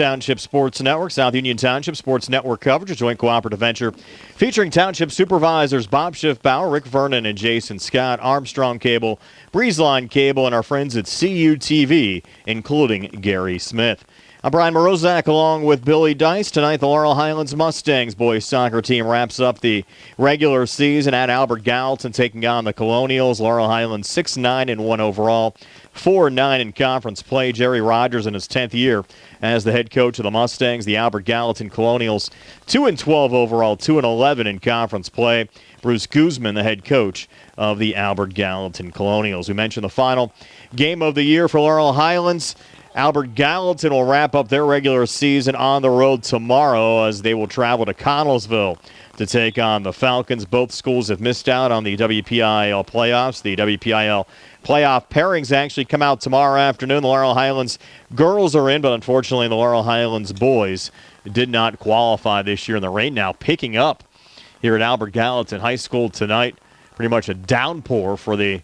Township Sports Network, South Union Township Sports Network coverage, a joint cooperative venture featuring Township supervisors Bob Schiffbauer, Rick Vernon, and Jason Scott, Armstrong Cable, Breezeline Cable, and our friends at CUTV, including Gary Smith. I'm Brian Morozak along with Billy Dice. Tonight, the Laurel Highlands Mustangs boys soccer team wraps up the regular season at Albert Gallatin, taking on the Colonials. Laurel Highlands 6-9-1 overall, 4-9 in conference play. Jerry Rogers in his 10th year as the head coach of the Mustangs. The Albert Gallatin Colonials 2-12 overall, 2-11 in conference play. Bruce Guzman, the head coach of the Albert Gallatin Colonials. We mentioned the final game of the year for Laurel Highlands. Albert Gallatin will wrap up their regular season on the road tomorrow as they will travel to Connellsville to take on the Falcons. Both schools have missed out on the WPIAL playoffs. The WPIAL playoff pairings actually come out tomorrow afternoon. The Laurel Highlands girls are in, but unfortunately the Laurel Highlands boys did not qualify this year. And the rain now picking up here at Albert Gallatin High School tonight. Pretty much a downpour for the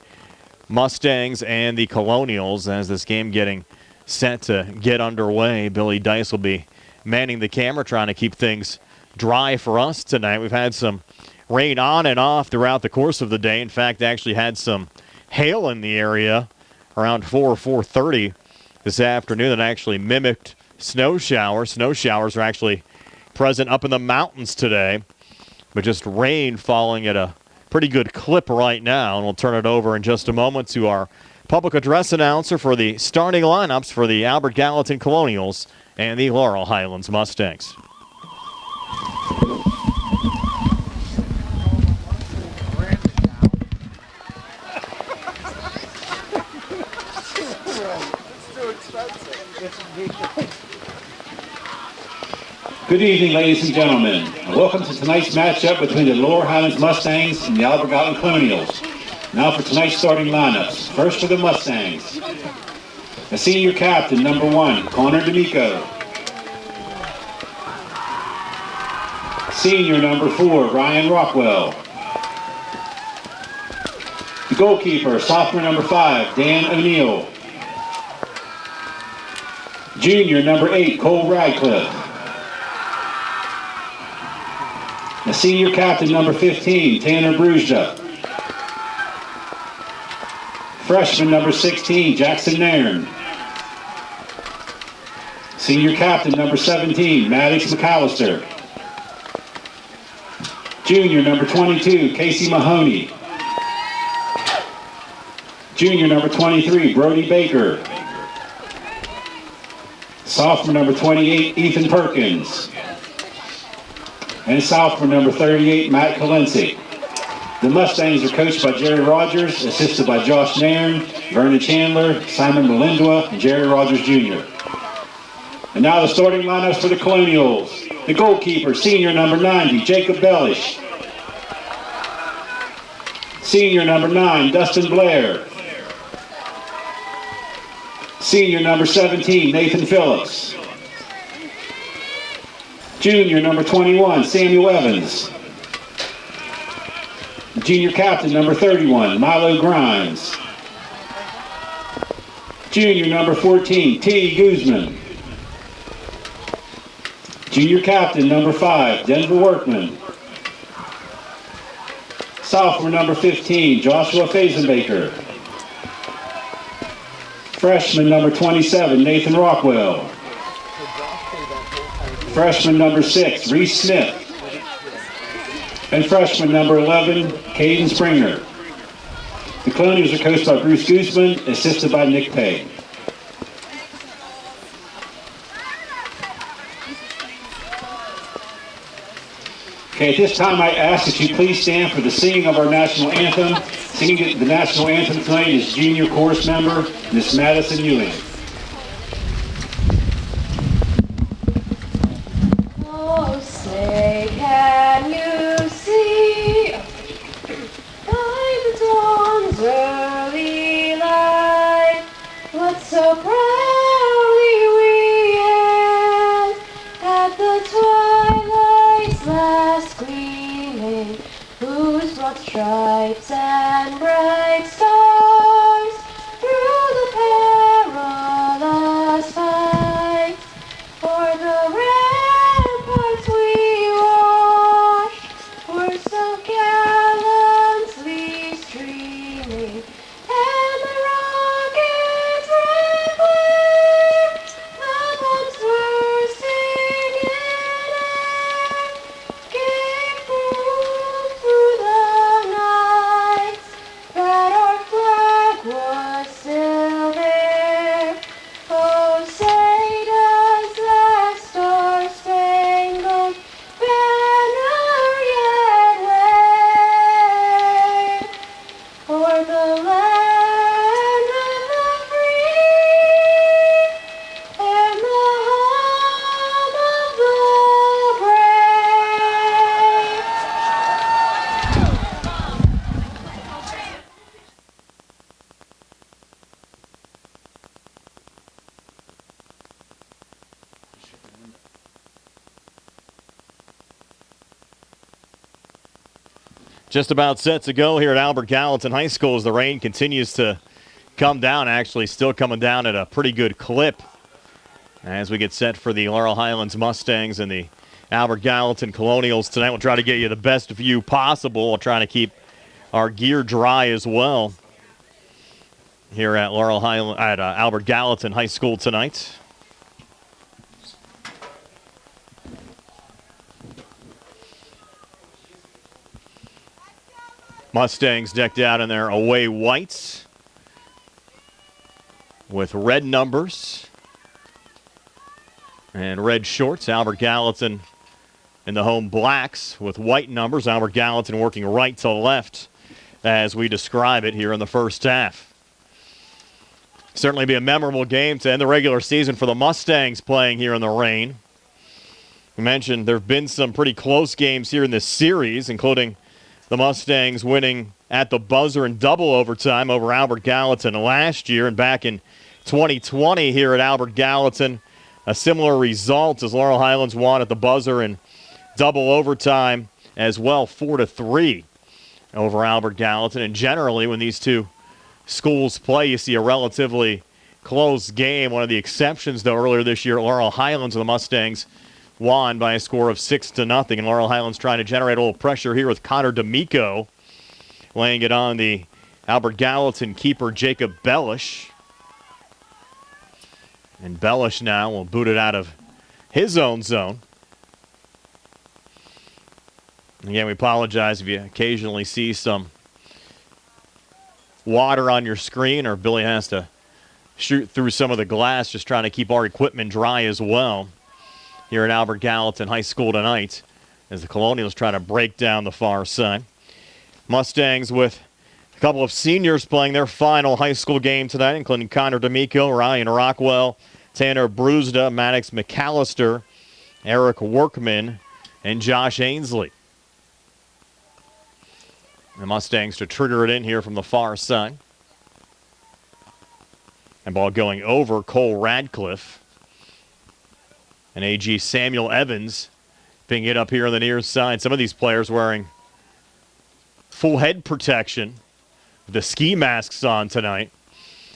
Mustangs and the Colonials as this game getting set to get underway. Billy Dice will be manning the camera, trying to keep things dry for us tonight. We've had some rain on and off throughout the course of the day. In fact, actually had some hail in the area around 4:30 this afternoon that actually mimicked snow showers. Snow showers are actually present up in the mountains today, but just rain falling at a pretty good clip right now. And we'll turn it over in just a moment to our public address announcer for the starting lineups for the Albert Gallatin Colonials and the Laurel Highlands Mustangs. Good evening, ladies and gentlemen. Welcome to tonight's matchup between the Laurel Highlands Mustangs and the Albert Gallatin Colonials. Now for tonight's starting lineups. First for the Mustangs. The senior captain, number 1, Connor D'Amico. Senior number 4, Ryan Rockwell. The goalkeeper, sophomore number 5, Dan O'Neill. Junior number 8, Cole Radcliffe. The senior captain, number 15, Tanner Brugda. Freshman number 16, Jackson Nairn. Senior captain number 17, Maddox McAllister. Junior number 22, Casey Mahoney. Junior number 23, Brody Baker. Sophomore number 28, Ethan Perkins. And sophomore number 38, Matt Kalensi. The Mustangs are coached by Jerry Rogers, assisted by Josh Nairn, Vernon Chandler, Simon Melindwa, and Jerry Rogers Jr. And now the starting lineups for the Colonials. The goalkeeper, senior number 90, Jacob Bellish. Senior number 9, Dustin Blair. Senior number 17, Nathan Phillips. Junior number 21, Samuel Evans. Junior captain number 31, Milo Grimes. Junior number 14, T. Guzman. Junior captain number 5, Denver Workman. Sophomore number 15, Joshua Fazenbaker. Freshman number 27, Nathan Rockwell. Freshman number 6, Reese Smith. And freshman number 11, Caden Springer. The Colonials are coached by Bruce Guzman, assisted by Nick Pay. Okay, at this time I ask that you please stand for the singing of our national anthem. Singing the national anthem tonight is junior chorus member, Miss Madison Ewing. Oh, say, can you see by the dawn's early light what so proudly we hailed at the twilight's last gleaming, whose broad stripes and bright stars through the perilous fight o'er Just about set to go here at Albert Gallatin High School as the rain continues to come down, actually still coming down at a pretty good clip as we get set for the Laurel Highlands Mustangs and the Albert Gallatin Colonials tonight. We'll try to get you the best view possible. We'll try to keep our gear dry as well here at Albert Gallatin High School tonight. Mustangs decked out in their away whites with red numbers and red shorts. Albert Gallatin in the home blacks with white numbers. Albert Gallatin working right to left as we describe it here in the first half. Certainly be a memorable game to end the regular season for the Mustangs playing here in the rain. We mentioned there have been some pretty close games here in this series, including the Mustangs winning at the buzzer in double overtime over Albert Gallatin last year. And back in 2020 here at Albert Gallatin, a similar result as Laurel Highlands won at the buzzer in double overtime as well, 4-3 over Albert Gallatin. And generally, when these two schools play, you see a relatively close game. One of the exceptions, though, earlier this year at Laurel Highlands, the Mustangs won by a score of 6-0. And Laurel Highlands trying to generate a little pressure here with Connor D'Amico laying it on the Albert Gallatin keeper, Jacob Bellish. And Bellish now will boot it out of his own zone. Again, we apologize if you occasionally see some water on your screen, or Billy has to shoot through some of the glass, just trying to keep our equipment dry as well here at Albert Gallatin High School tonight as the Colonials try to break down the far side. Mustangs with a couple of seniors playing their final high school game tonight, including Connor D'Amico, Ryan Rockwell, Tanner Bruzda, Maddox McAllister, Eric Workman, and Josh Ainsley. The Mustangs to trigger it in here from the far side. And ball going over Cole Radcliffe. And AG Samuel Evans picking it up here on the near side. Some of these players wearing full head protection with the ski masks on tonight.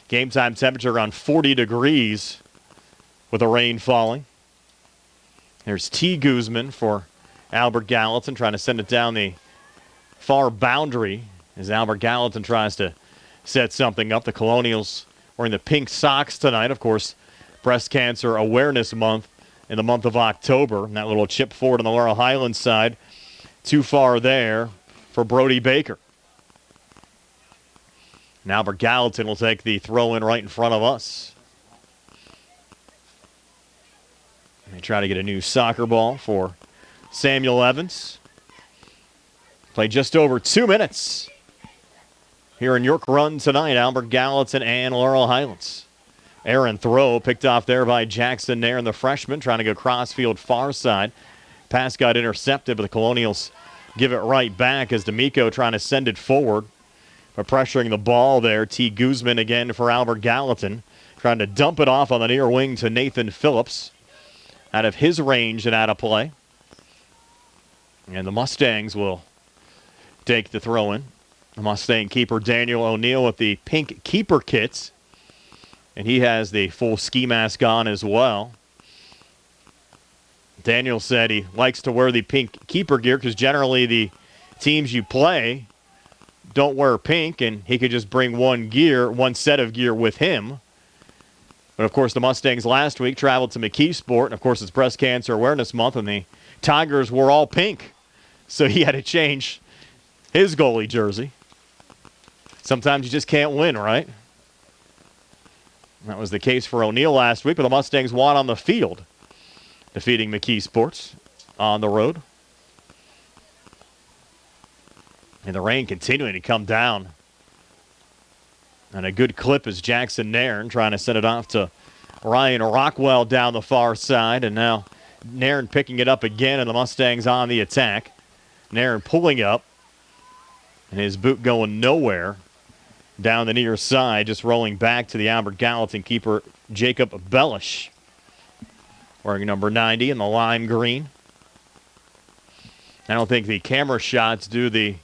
Game time temperature around 40 degrees with the rain falling. There's T. Guzman for Albert Gallatin trying to send it down the far boundary as Albert Gallatin tries to set something up. The Colonials wearing the pink socks tonight. Of course, Breast Cancer Awareness Month in the month of October. And that little chip forward on the Laurel Highlands side. Too far there for Brody Baker. And Albert Gallatin will take the throw in right in front of us. And they try to get a new soccer ball for Samuel Evans. Played just over 2 minutes here in York Run tonight, Albert Gallatin and Laurel Highlands. Aaron throw picked off there by Jackson Nairn, the freshman, trying to go crossfield far side. Pass got intercepted, but the Colonials give it right back as D'Amico trying to send it forward. But pressuring the ball there, T. Guzman again for Albert Gallatin. Trying to dump it off on the near wing to Nathan Phillips. Out of his range and out of play. And the Mustangs will take the throw in. The Mustang keeper Daniel O'Neill with the pink keeper kits. And he has the full ski mask on as well. Daniel said he likes to wear the pink keeper gear because generally the teams you play don't wear pink, and he could just bring one set of gear with him. But, of course, the Mustangs last week traveled to McKeesport, and, of course, it's Breast Cancer Awareness Month, and the Tigers were all pink. So he had to change his goalie jersey. Sometimes you just can't win, right? That was the case for O'Neill last week, but the Mustangs won on the field, defeating McKeesport on the road. And the rain continuing to come down. And a good clip is Jackson Nairn trying to send it off to Ryan Rockwell down the far side. And now Nairn picking it up again, and the Mustangs on the attack. Nairn pulling up, and his boot going nowhere. Down the near side, just rolling back to the Albert Gallatin keeper, Jacob Bellish. Wearing number 90 in the lime green. I don't think the camera shots do the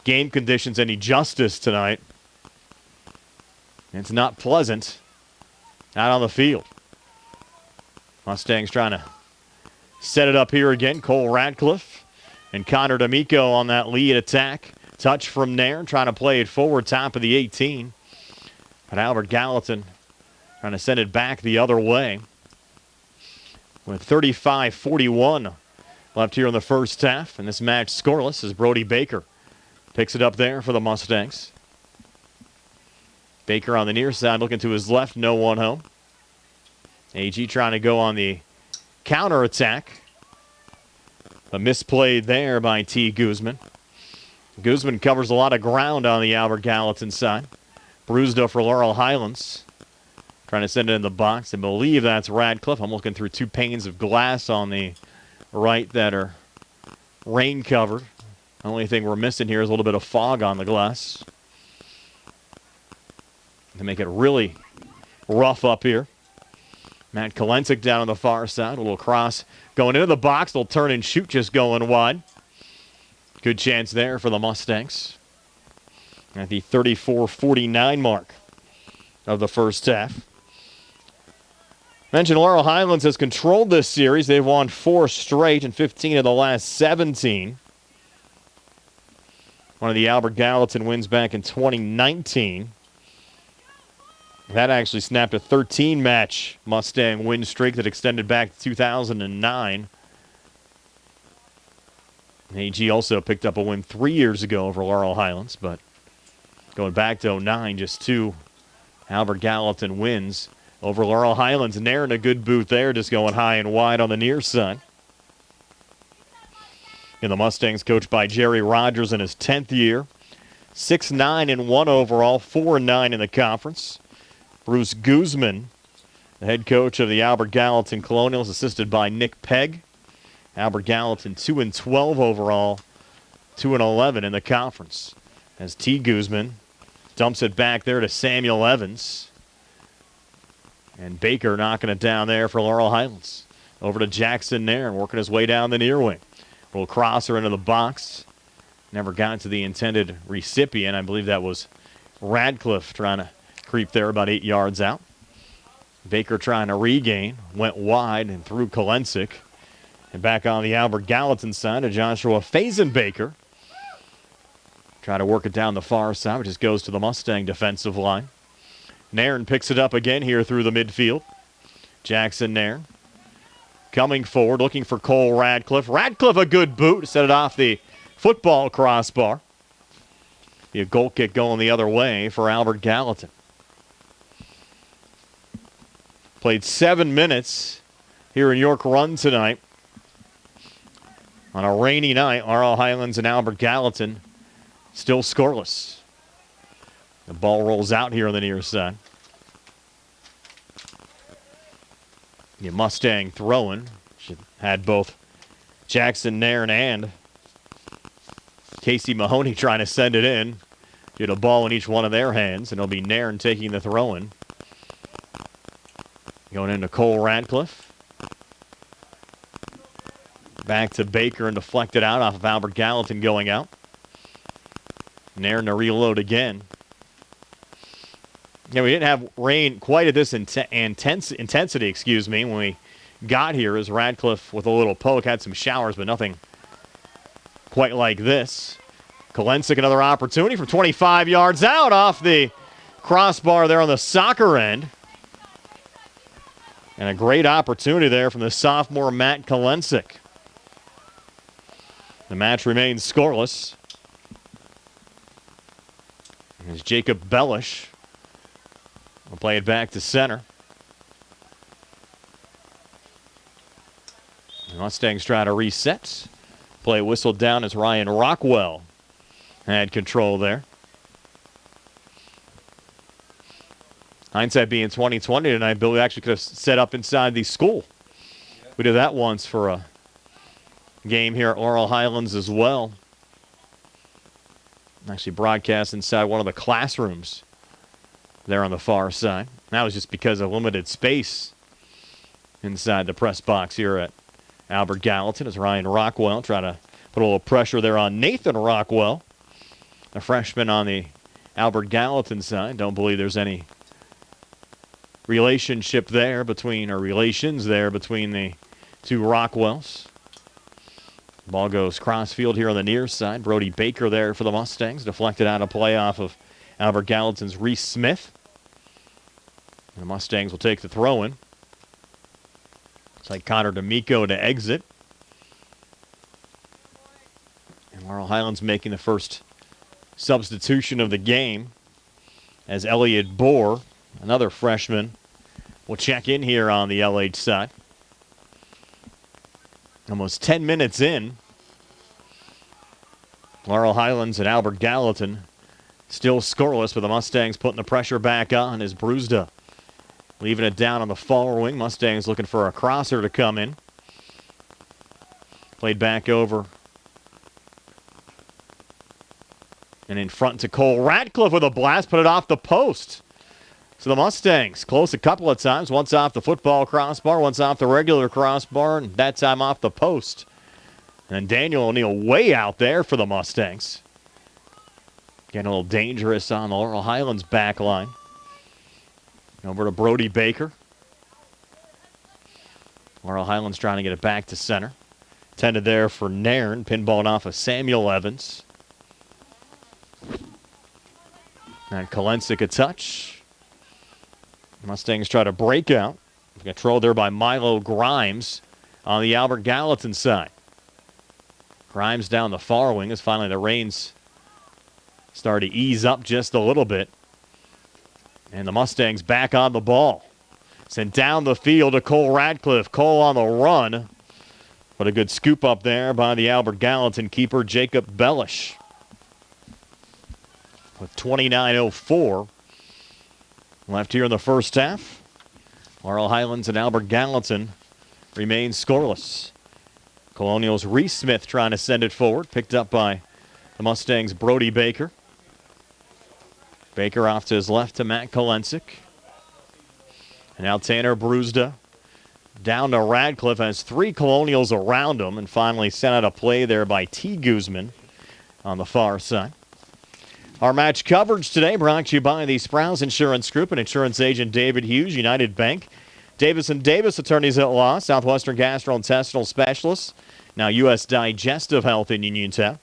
game conditions any justice tonight. It's not pleasant out on the field. Mustangs trying to set it up here again. Cole Radcliffe and Connor D'Amico on that lead attack. Touch from Nairn, trying to play it forward, top of the 18. But Albert Gallatin trying to send it back the other way. With 35-41 left here in the first half. And this match scoreless as Brody Baker picks it up there for the Mustangs. Baker on the near side looking to his left, no one home. AG trying to go on the counter attack. A misplayed there by T. Guzman. Guzman covers a lot of ground on the Albert Gallatin side. Brusdo for Laurel Highlands. Trying to send it in the box. I believe that's Radcliffe. I'm looking through two panes of glass on the right that are rain covered. The only thing we're missing here is a little bit of fog on the glass to make it really rough up here. Matt Kolensik down on the far side. A little cross going into the box. They'll turn and shoot, just going wide. Good chance there for the Mustangs. At the 34-49 mark of the first half. Mentioned Laurel Highlands has controlled this series. They've won 4 straight and 15 of the last 17. One of the Albert Gallatin wins back in 2019. That actually snapped a 13-match Mustang win streak that extended back to 2009. AG also picked up a win 3 years ago over Laurel Highlands, but going back to 2009, just 2 Albert Gallatin wins over Laurel Highlands. Nairn a good boot there, just going high and wide on the near side. And the Mustangs coached by Jerry Rogers in his 10th year. 6-9-1 overall, 4-9 in the conference. Bruce Guzman, the head coach of the Albert Gallatin Colonials, assisted by Nick Pegg. Albert Gallatin 2-12 overall, 2-11 in the conference. As T. Guzman dumps it back there to Samuel Evans. And Baker knocking it down there for Laurel Highlands. Over to Jackson Nairn, working his way down the near wing. Little crosser into the box. Never got to the intended recipient. I believe that was Radcliffe trying to creep there about 8 yards out. Baker trying to regain. Went wide and through Kolensik. And back on the Albert Gallatin side to Joshua Fazenbaker. Try to work it down the far side, which just goes to the Mustang defensive line. Nairn picks it up again here through the midfield. Jackson Nairn coming forward, looking for Cole Radcliffe. Radcliffe a good boot, set it off the football crossbar. The goal kick going the other way for Albert Gallatin. Played 7 minutes here in York Run tonight. On a rainy night, Laurel Highlands and Albert Gallatin still scoreless. The ball rolls out here on the near side. The Mustang throwing. She had both Jackson Nairn and Casey Mahoney trying to send it in. Get a ball in each one of their hands, and it'll be Nairn taking the throw-in. Going into Cole Radcliffe. Back to Baker and deflected out off of Albert Gallatin going out. Nairn to reload again. Yeah, we didn't have rain quite at this intensity, when we got here, as Radcliffe with a little poke had some showers, but nothing quite like this. Kolensik another opportunity from 25 yards out off the crossbar there on the soccer end. And a great opportunity there from the sophomore Matt Kolensik. The match remains scoreless. As Jacob Bellish will play it back to center. The Mustangs try to reset. Play whistled down as Ryan Rockwell had control there. Hindsight being 2020 tonight, Billy actually could have set up inside the school. We did that once for a game here at Laurel Highlands as well. Actually broadcast inside one of the classrooms there on the far side. That was just because of limited space inside the press box here at Albert Gallatin, as Ryan Rockwell trying to put a little pressure there on Nathan Rockwell. the freshman on the Albert Gallatin side. Don't believe there's any relationship there between, or relations there between the two Rockwells. Ball goes crossfield here on the near side. Brody Baker there for the Mustangs. Deflected out of play off of Albert Gallatin's Reese Smith. And the Mustangs will take the throw in. It's like Connor D'Amico to exit. And Laurel Highlands making the first substitution of the game as Elliot Bohr, another freshman, will check in here on the LH side. Almost 10 minutes in. Laurel Highlands and Albert Gallatin still scoreless, but the Mustangs putting the pressure back on as Bruzda leaving it down on the far wing. Mustangs looking for a crosser to come in. Played back over and in front to Cole Ratcliffe with a blast, put it off the post. So the Mustangs close a couple of times. Once off the football crossbar, once off the regular crossbar, and that time off the post. And Daniel O'Neill way out there for the Mustangs. Getting a little dangerous on the Laurel Highlands back line. Over to Brody Baker. Laurel Highlands trying to get it back to center. Tended there for Nairn, pinballed off of Samuel Evans. And Kalensic a touch. Mustangs try to break out. Controlled there by Milo Grimes on the Albert Gallatin side. Grimes down the far wing as finally the rains start to ease up just a little bit. And the Mustangs back on the ball. Sent down the field to Cole Ratcliffe. Cole on the run. What a good scoop up there by the Albert Gallatin keeper, Jacob Bellish. With 29:04 left here in the first half. Laurel Highlands and Albert Gallatin remain scoreless. Colonial's Reese Smith trying to send it forward. Picked up by the Mustangs' Brody Baker. Baker off to his left to Matt Kalensic. And now Tanner Bruzda down to Radcliffe. Has three Colonials around him. And finally sent out a play there by T. Guzman on the far side. Our match coverage today brought to you by the Sprouse Insurance Group and insurance agent David Hughes, United Bank. Davis & Davis, attorneys at law, Southwestern Gastrointestinal Specialists, now U.S. Digestive Health in Uniontown.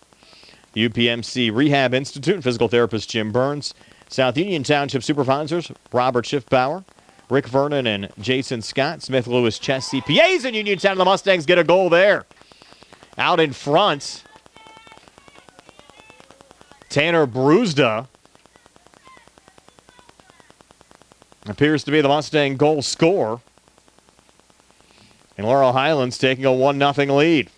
UPMC Rehab Institute and physical therapist Jim Burns. South Union Township supervisors Robert Schiffbauer, Rick Vernon, and Jason Scott. Smith Lewis Chess CPAs in Uniontown. The Mustangs get a goal there. Out in front, Tanner Bruzda appears to be the Mustang goal scorer. And Laurel Highlands taking a 1-0 lead.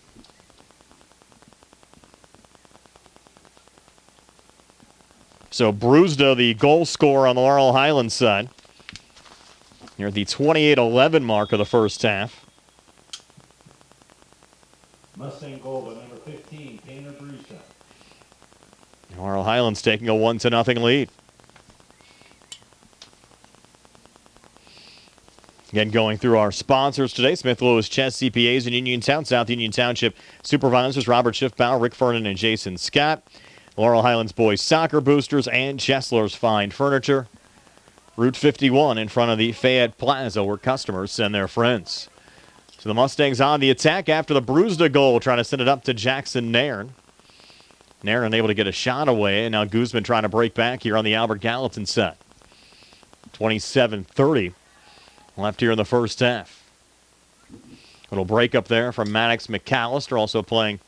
So Bruzda, the goal scorer on the Laurel Highlands side. Here at the 28-11 mark of the first half. Mustang goal by number 15, Tanner Bruzda. Laurel Highlands taking a 1-0 lead. Again, going through our sponsors today, Smith Lewis Chess CPAs in Uniontown, South Union Township supervisors Robert Schiffbauer, Rick Vernon, and Jason Scott. Laurel Highlands Boys Soccer Boosters and Chesler's Fine Furniture. Route 51 in front of the Fayette Plaza where customers send their friends. So the Mustangs on the attack after the Bruzda goal, trying to send it up to Jackson Nairn. Nairn able to get a shot away, and now Guzman trying to break back here on the Albert Gallatin set. 27-30 left here in the first half. Little break up there from Maddox McAllister, also playing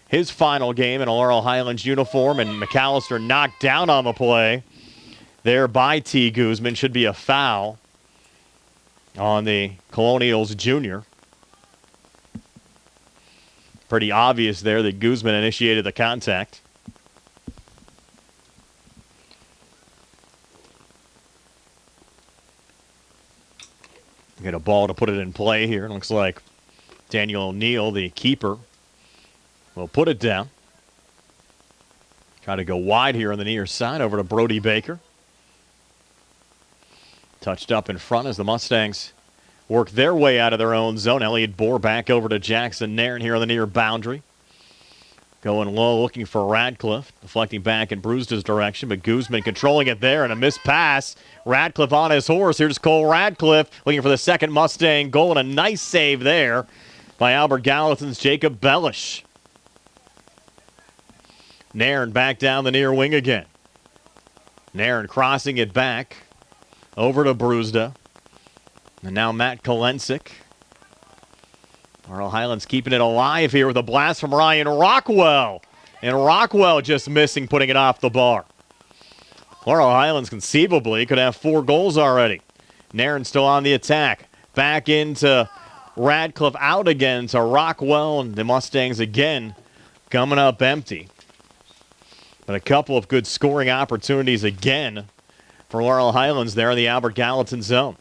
his final game in a Laurel Highlands uniform, and McAllister knocked down on the play there by T. Guzman. Should be a foul on the Colonials junior. Pretty obvious there that Guzman initiated the contact. Get a ball to put it in play here. It looks like Daniel O'Neill, the keeper, will put it down. Try to go wide here on the near side over to Brody Baker. Touched up in front as the Mustangs work their way out of their own zone. Elliot Bohr back over to Jackson Nairn here on the near boundary. Going low, looking for Radcliffe. Deflecting back in Brewster's direction, but Guzman controlling it there and a missed pass. Radcliffe on his horse. Here's Cole Radcliffe looking for the second Mustang goal, and a nice save there by Albert Gallatin's Jacob Bellish. Nairn back down the near wing again. Nairn crossing it back over to Brewster. And now Matt Kolensik. Laurel Highlands keeping it alive here with a blast from Ryan Rockwell. And Rockwell just missing, putting it off the bar. Laurel Highlands conceivably could have 4 goals already. Nairn still on the attack. Back into Radcliffe, out again to Rockwell, and the Mustangs again coming up empty. But a couple of good scoring opportunities again for Laurel Highlands there in the Albert Gallatin zone.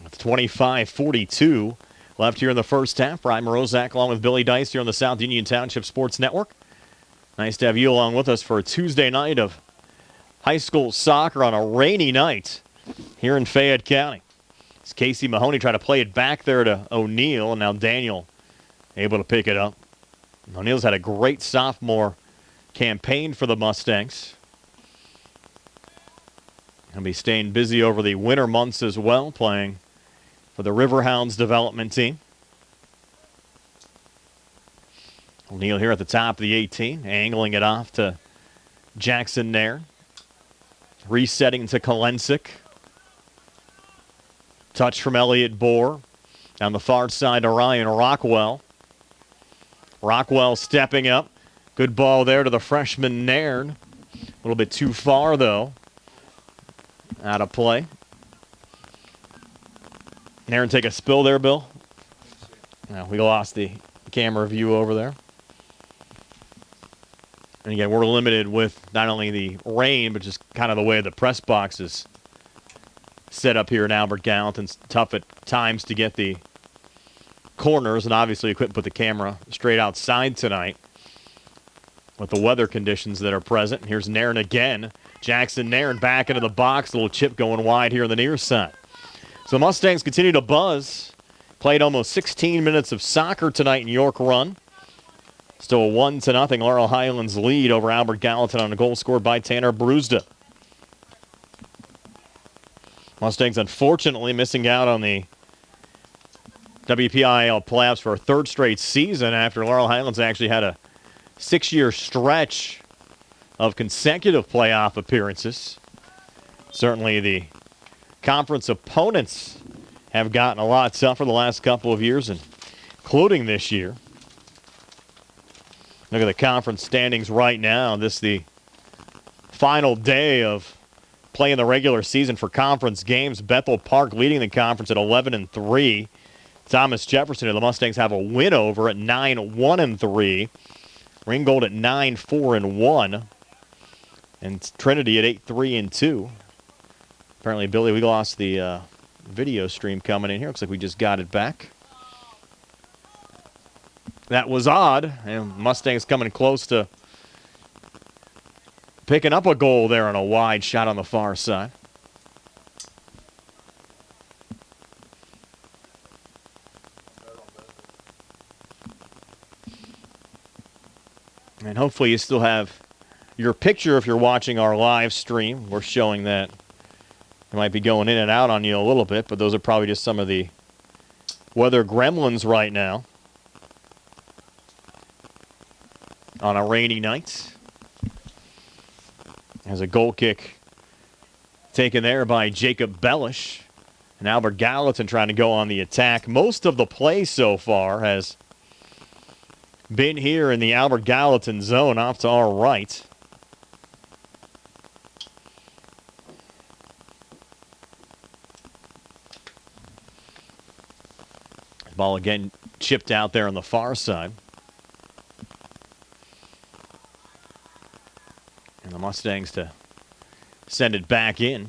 It's 25-42 left here in the first half. Brian Morozak along with Billy Dice here on the South Union Township Sports Network. Nice to have you along with us for a Tuesday night of high school soccer on a rainy night here in Fayette County. As Casey Mahoney tried to play it back there to O'Neill, and now Daniel able to pick it up. O'Neill's had a great sophomore campaign for the Mustangs. He'll be staying busy over the winter months as well, playing for the Riverhounds development team. O'Neill here at the top of the 18, angling it off to Jackson Nairn. Resetting to Kolensik. Touch from Elliott Bohr. Down the far side to Ryan Rockwell. Rockwell stepping up. Good ball there to the freshman Nairn. A little bit too far, though. Out of play. Nairn take a spill there, Bill. No, we lost the camera view over there. And again, we're limited with not only the rain, but just kind of the way the press box is set up here in Albert Gallatin. It's tough at times to get the corners, and obviously you couldn't put the camera straight outside tonight with the weather conditions that are present. And here's Nairn again. Jackson Nairn back into the box. A little chip going wide here on the near side. So the Mustangs continue to buzz. Played almost 16 minutes of soccer tonight in York Run. Still a 1-0 Laurel Highlands lead over Albert Gallatin on a goal scored by Tanner Brewster. Mustangs unfortunately missing out on the WPIAL playoffs for a 3rd straight season after Laurel Highlands actually had a 6-year stretch of consecutive playoff appearances. Certainly the conference opponents have gotten a lot tougher the last couple of years, including this year. Look at the conference standings right now. This is the final day of playing the regular season for conference games. Bethel Park leading the conference at 11-3. Thomas Jefferson and the Mustangs have a win over at 9-1-3. Ringgold at 9-4-1. And Trinity at 8-3-2. Apparently, Billy, we lost the video stream coming in here. Looks like we just got it back. That was odd. And Mustangs coming close to picking up a goal there on a wide shot on the far side. And hopefully you still have your picture if you're watching our live stream. We're showing that. It might be going in and out on you a little bit, but those are probably just some of the weather gremlins right now on a rainy night. As a goal kick taken there by Jacob Bellish. And Albert Gallatin trying to go on the attack. Most of the play so far has been here in the Albert Gallatin zone off to our right. Ball again chipped out there on the far side. And the Mustangs to send it back in.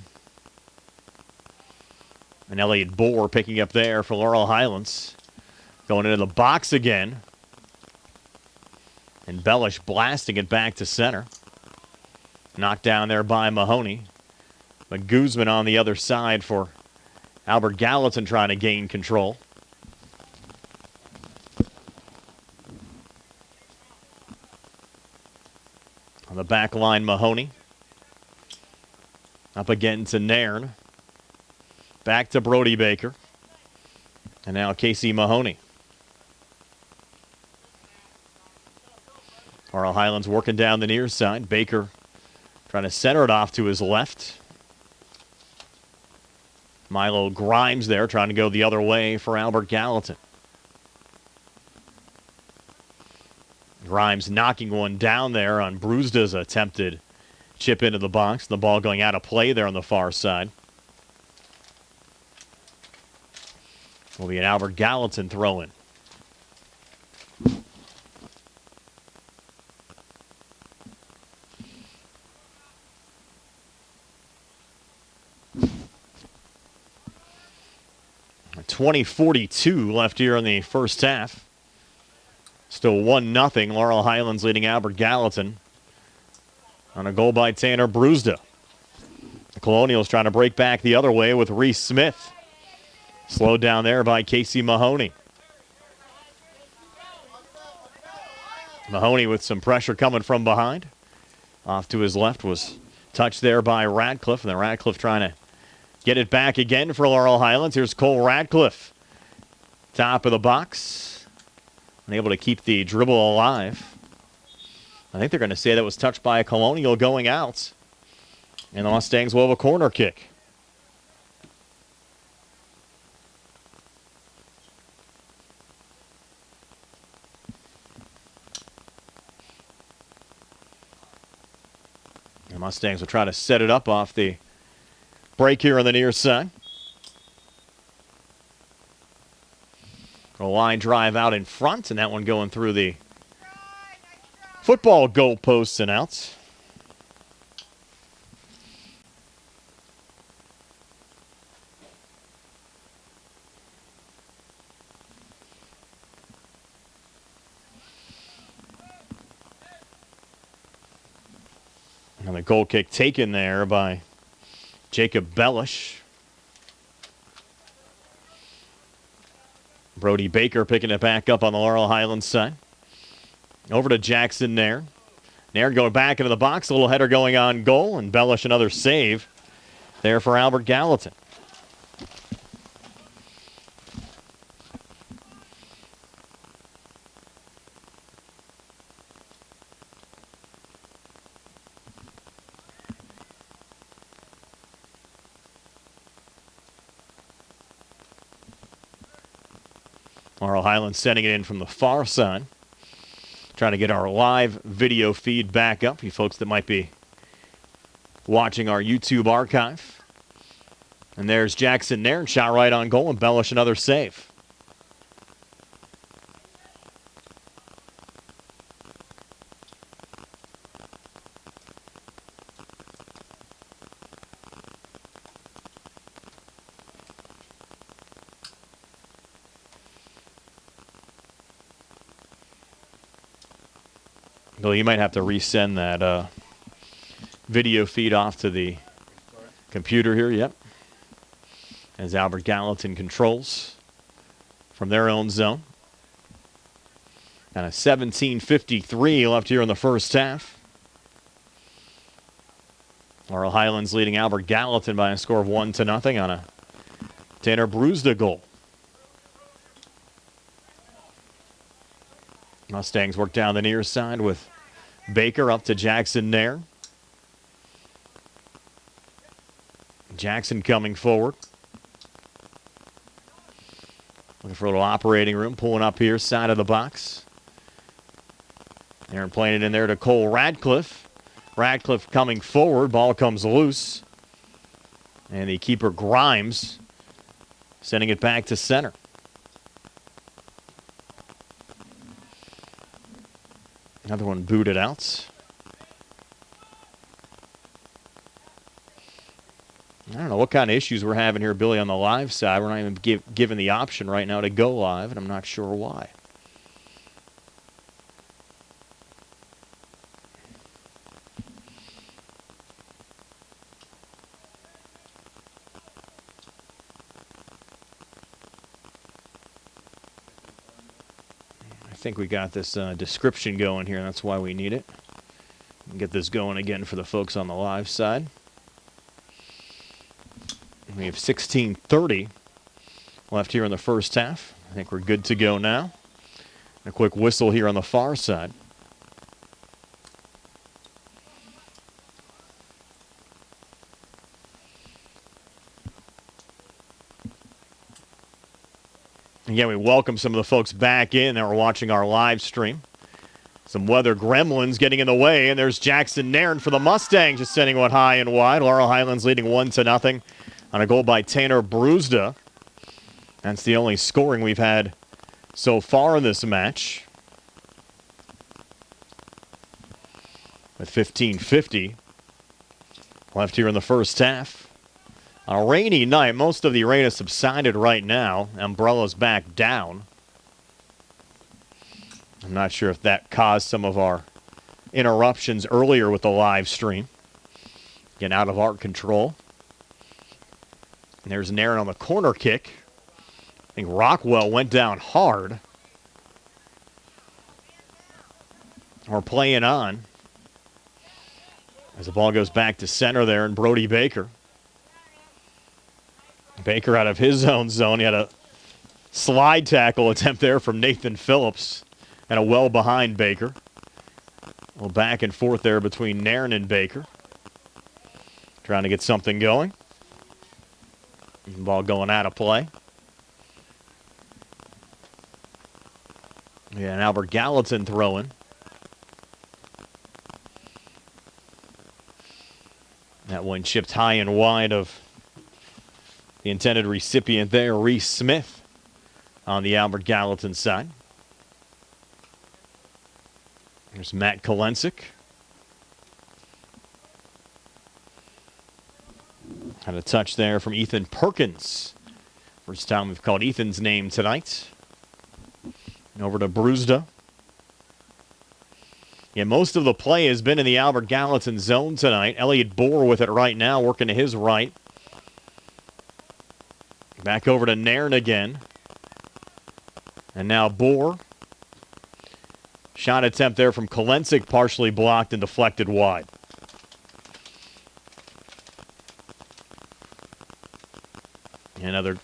And Elliott Bohr picking up there for Laurel Highlands. Going into the box again. And Bellish blasting it back to center. Knocked down there by Mahoney. But Guzman on the other side for Albert Gallatin trying to gain control. the back line, Mahoney. Up again to Nairn. Back to Brody Baker. And now Casey Mahoney. Laurel Highlands working down the near side. Baker trying to center it off to his left. Milo Grimes there trying to go the other way for Albert Gallatin. Grimes knocking one down there on Brewsda's attempted chip into the box. The ball going out of play there on the far side. Will be an Albert Gallatin throw-in. .20:42 left here in the first half. Still 1-0. Laurel Highlands leading Albert Gallatin on a goal by Tanner Brewsda. The Colonials trying to break back the other way with Reese Smith. Slowed down there by Casey Mahoney. Mahoney with some pressure coming from behind. Off to his left was touched there by Radcliffe. And then Radcliffe trying to get it back again for Laurel Highlands. Here's Cole Radcliffe. Top of the box. Unable to keep the dribble alive. I think they're going to say that was touched by a Colonial going out. And the Mustangs will have a corner kick. The Mustangs will try to set it up off the break here on the near side. A line drive out in front, and that one going through the football goal posts and out. And the goal kick taken there by Jacob Bellish. Brody Baker picking it back up on the Laurel Highlands side. Over to Jackson Nairn. Nairn going back into the box. A little header going on goal. And Bellish another save there for Albert Gallatin. Laurel Highlands sending it in from the far side. Trying to get our live video feed back up. You folks that might be watching our YouTube archive. And there's Jackson Nairn. Shot right on goal and Bellish another save. Well, you might have to resend that video feed off to the computer here. Yep. As Albert Gallatin controls from their own zone. And a 17:53 left here in the first half. Laurel Highlands leading Albert Gallatin by a score of 1-0 on a Tanner Brewsda goal. Mustangs work down the near side with Baker up to Jackson Nairn. Jackson coming forward. Looking for a little operating room, pulling up here, side of the box. Nairn playing it in there to Cole Radcliffe. Radcliffe coming forward, ball comes loose. And the keeper Grimes sending it back to center. Another one booted out. I don't know what kind of issues we're having here, Billy, on the live side. We're not even given the option right now to go live, and I'm not sure why. I think we got this description going here. That's why we need it. Get this going again for the folks on the live side. We have 16:30 left here in the first half. I think we're good to go now. A quick whistle here on the far side. Again, we welcome some of the folks back in that were watching our live stream. Some weather gremlins getting in the way, and there's Jackson Nairn for the Mustangs, just sending one high and wide. Laurel Highlands leading 1-0 on a goal by Tanner Bruzda. That's the only scoring we've had so far in this match. With 15:50 left here in the first half. On a rainy night, most of the rain has subsided right now. Umbrellas back down. I'm not sure if that caused some of our interruptions earlier with the live stream. Getting out of our control. And there's Nairn on the corner kick. I think Rockwell went down hard. We're playing on. As the ball goes back to center there, and Brody Baker. Baker out of his own zone. He had a slide tackle attempt there from Nathan Phillips. And a well behind Baker. A little back and forth there between Nairn and Baker. Trying to get something going. Ball going out of play. Yeah, and Albert Gallatin throwing. That one chipped high and wide of the intended recipient there, Reese Smith, on the Albert Gallatin side. There's Matt Kolensik. Had a touch there from Ethan Perkins. First time we've called Ethan's name tonight. And over to Bruzda. Yeah, most of the play has been in the Albert Gallatin zone tonight. Elliot Bohr with it right now, working to his right. Back over to Nairn again. And now Bohr. Shot attempt there from Kolensik, partially blocked and deflected wide. Another,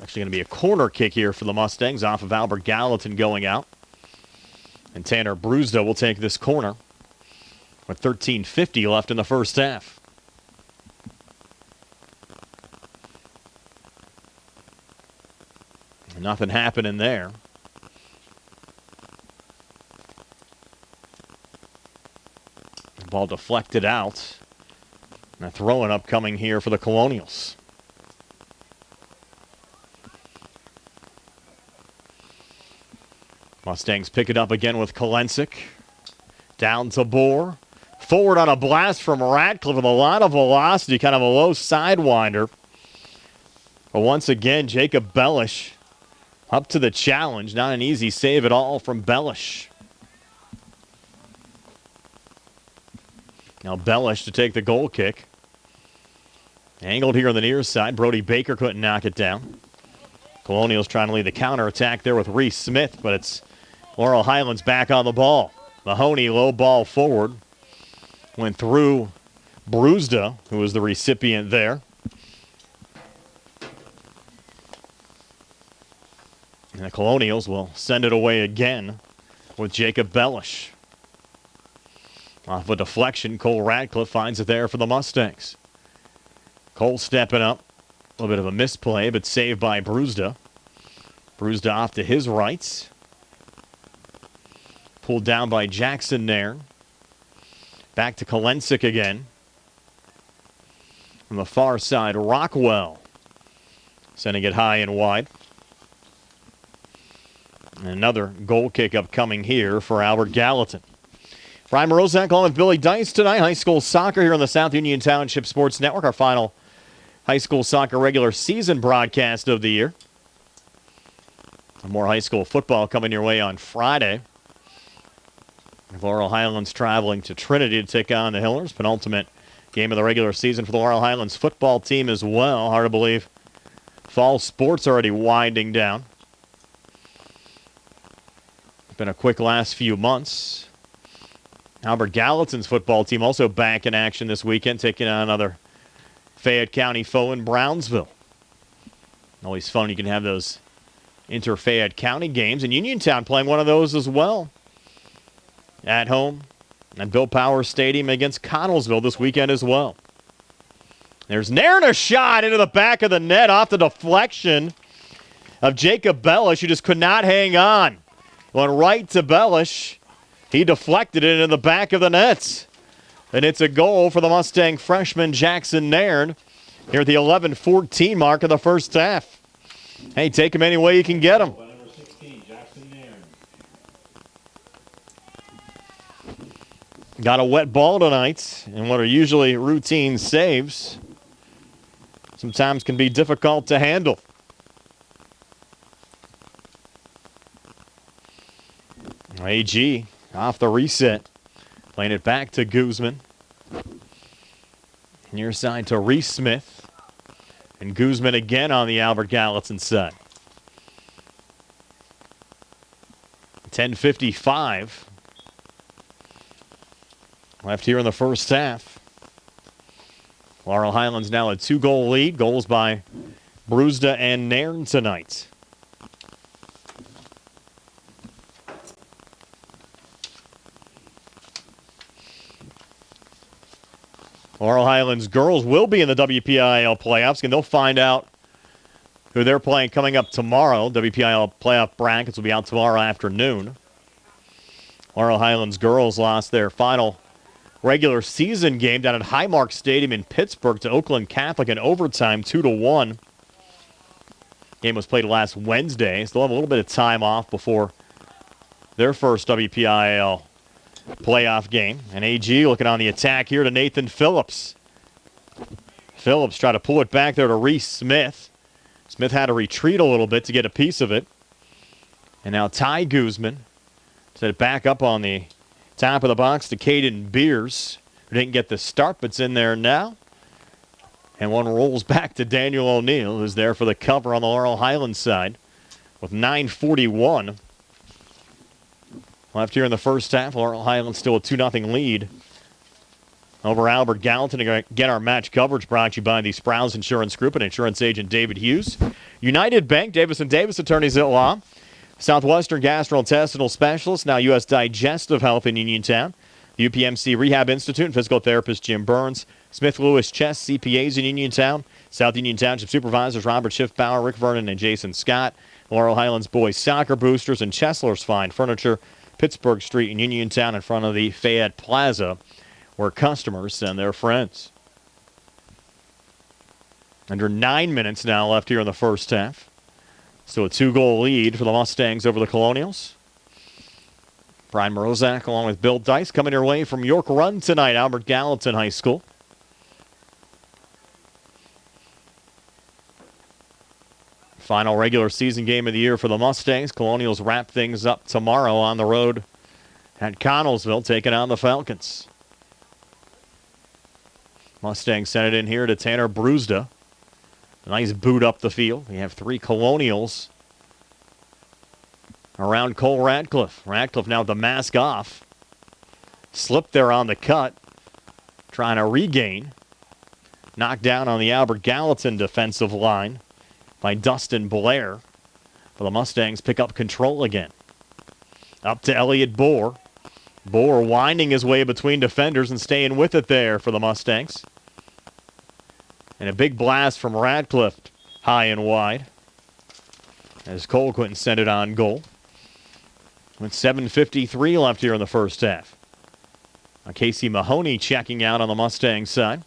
actually going to be a corner kick here for the Mustangs off of Albert Gallatin going out. And Tanner Bruzda will take this corner with 13:50 left in the first half. Nothing happening there. Ball deflected out. And a throw-in upcoming here for the Colonials. Mustangs pick it up again with Kolensik. Down to Bohr. Forward on a blast from Radcliffe with a lot of velocity, kind of a low sidewinder. But once again, Jacob Bellish up to the challenge. Not an easy save at all from Bellish. Now Bellish to take the goal kick. Angled here on the near side. Brody Baker couldn't knock it down. Colonials trying to lead the counterattack there with Reese Smith, but it's Laurel Highlands back on the ball. Mahoney low ball forward. Went through Bruzda, who was the recipient there. And the Colonials will send it away again with Jacob Bellish. Off a deflection, Cole Radcliffe finds it there for the Mustangs. Cole stepping up. A little bit of a misplay, but saved by Bruzda. Bruzda off to his right. Pulled down by Jackson Nairn. Back to Kolensik again. From the far side, Rockwell. Sending it high and wide. And another goal kick upcoming here for Albert Gallatin. Brian Morozak along with Billy Dice tonight. High school soccer here on the South Union Township Sports Network. Our final high school soccer regular season broadcast of the year. More high school football coming your way on Friday. Laurel Highlands traveling to Trinity to take on the Hillers. Penultimate game of the regular season for the Laurel Highlands football team as well. Hard to believe fall sports already winding down. It's been a quick last few months. Albert Gallatin's football team also back in action this weekend, taking on another Fayette County foe in Brownsville. Always fun. You can have those inter-Fayette County games, and Uniontown playing one of those as well at home at Bill Powers Stadium against Connellsville this weekend as well. There's Nairn, a shot into the back of the net off the deflection of Jacob Bellish, who just could not hang on. Went right to Bellish. He deflected it into the back of the net. And it's a goal for the Mustang freshman Jackson Nairn here at the 11-14 mark of the first half. Hey, take him any way you can get him. Number 16, Jackson Nairn. Got a wet ball tonight, and what are usually routine saves sometimes can be difficult to handle. AG off the reset, playing it back to Guzman. Near side to Reese Smith, and Guzman again on the Albert Gallatin side. 10:55 left here in the first half. Laurel Highlands now a 2-goal lead. Goals by Brewsda and Nairn tonight. Laurel Highlands girls will be in the WPIAL playoffs, and they'll find out who they're playing coming up tomorrow. WPIAL playoff brackets will be out tomorrow afternoon. Laurel Highlands girls lost their final regular season game down at Highmark Stadium in Pittsburgh to Oakland Catholic in overtime, 2-1. Game was played last Wednesday. So they'll have a little bit of time off before their first WPIAL playoff game. And AG looking on the attack here to Nathan Phillips. Phillips tried to pull it back there to Reese Smith. Smith had to retreat a little bit to get a piece of it. And now Ty Guzman set it back up on the top of the box to Caden Beers, who didn't get the start, but's in there now. And one rolls back to Daniel O'Neill, who's there for the cover on the Laurel Highlands side with 9:41 left here in the first half. Laurel Highlands still a 2-0 lead over Albert Gallatin. Again, our match coverage brought to you by the Sprouse Insurance Group and insurance agent David Hughes. United Bank, Davis & Davis attorneys at law. Southwestern Gastrointestinal Specialist, now U.S. Digestive Health in Uniontown. The UPMC Rehab Institute and physical therapist Jim Burns. Smith Lewis Chess CPAs in Uniontown. South Union Township Supervisors Robert Schiffbauer, Rick Vernon, and Jason Scott. Laurel Highlands Boys Soccer Boosters and Chesler's Fine Furniture. Pittsburgh Street in Uniontown in front of the Fayette Plaza, where customers send their friends. Under 9 minutes now left here in the first half. So a 2-goal lead for the Mustangs over the Colonials. Brian Morozak along with Bill Dice coming your way from York Run tonight, Albert Gallatin High School. Final regular season game of the year for the Mustangs. Colonials wrap things up tomorrow on the road at Connellsville, taking on the Falcons. Mustangs sent it in here to Tanner Brewsda. A nice boot up the field. We have 3 Colonials around Cole Radcliffe. Radcliffe now with the mask off. Slipped there on the cut. Trying to regain. Knocked down on the Albert Gallatin defensive line by Dustin Blair. But the Mustangs pick up control again. Up to Elliott Bohr. Bohr winding his way between defenders and staying with it there for the Mustangs. And a big blast from Radcliffe high and wide as Cole couldn't send it on goal. With 7:53 left here in the first half. Now Casey Mahoney checking out on the Mustang side.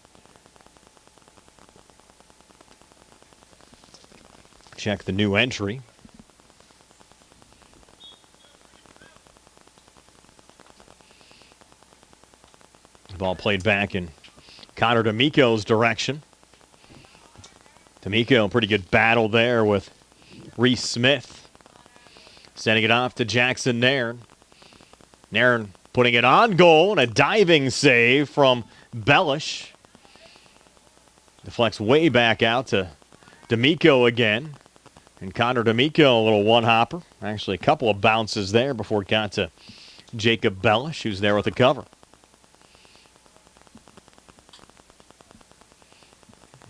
Check the new entry. The ball played back in Connor D'Amico's direction. D'Amico, pretty good battle there with Reese Smith. Sending it off to Jackson Nairn. Nairn putting it on goal and a diving save from Bellish. Deflects way back out to D'Amico again. And Connor D'Amico, a little one-hopper. Actually, a couple of bounces there before it got to Jacob Bellish, who's there with the cover.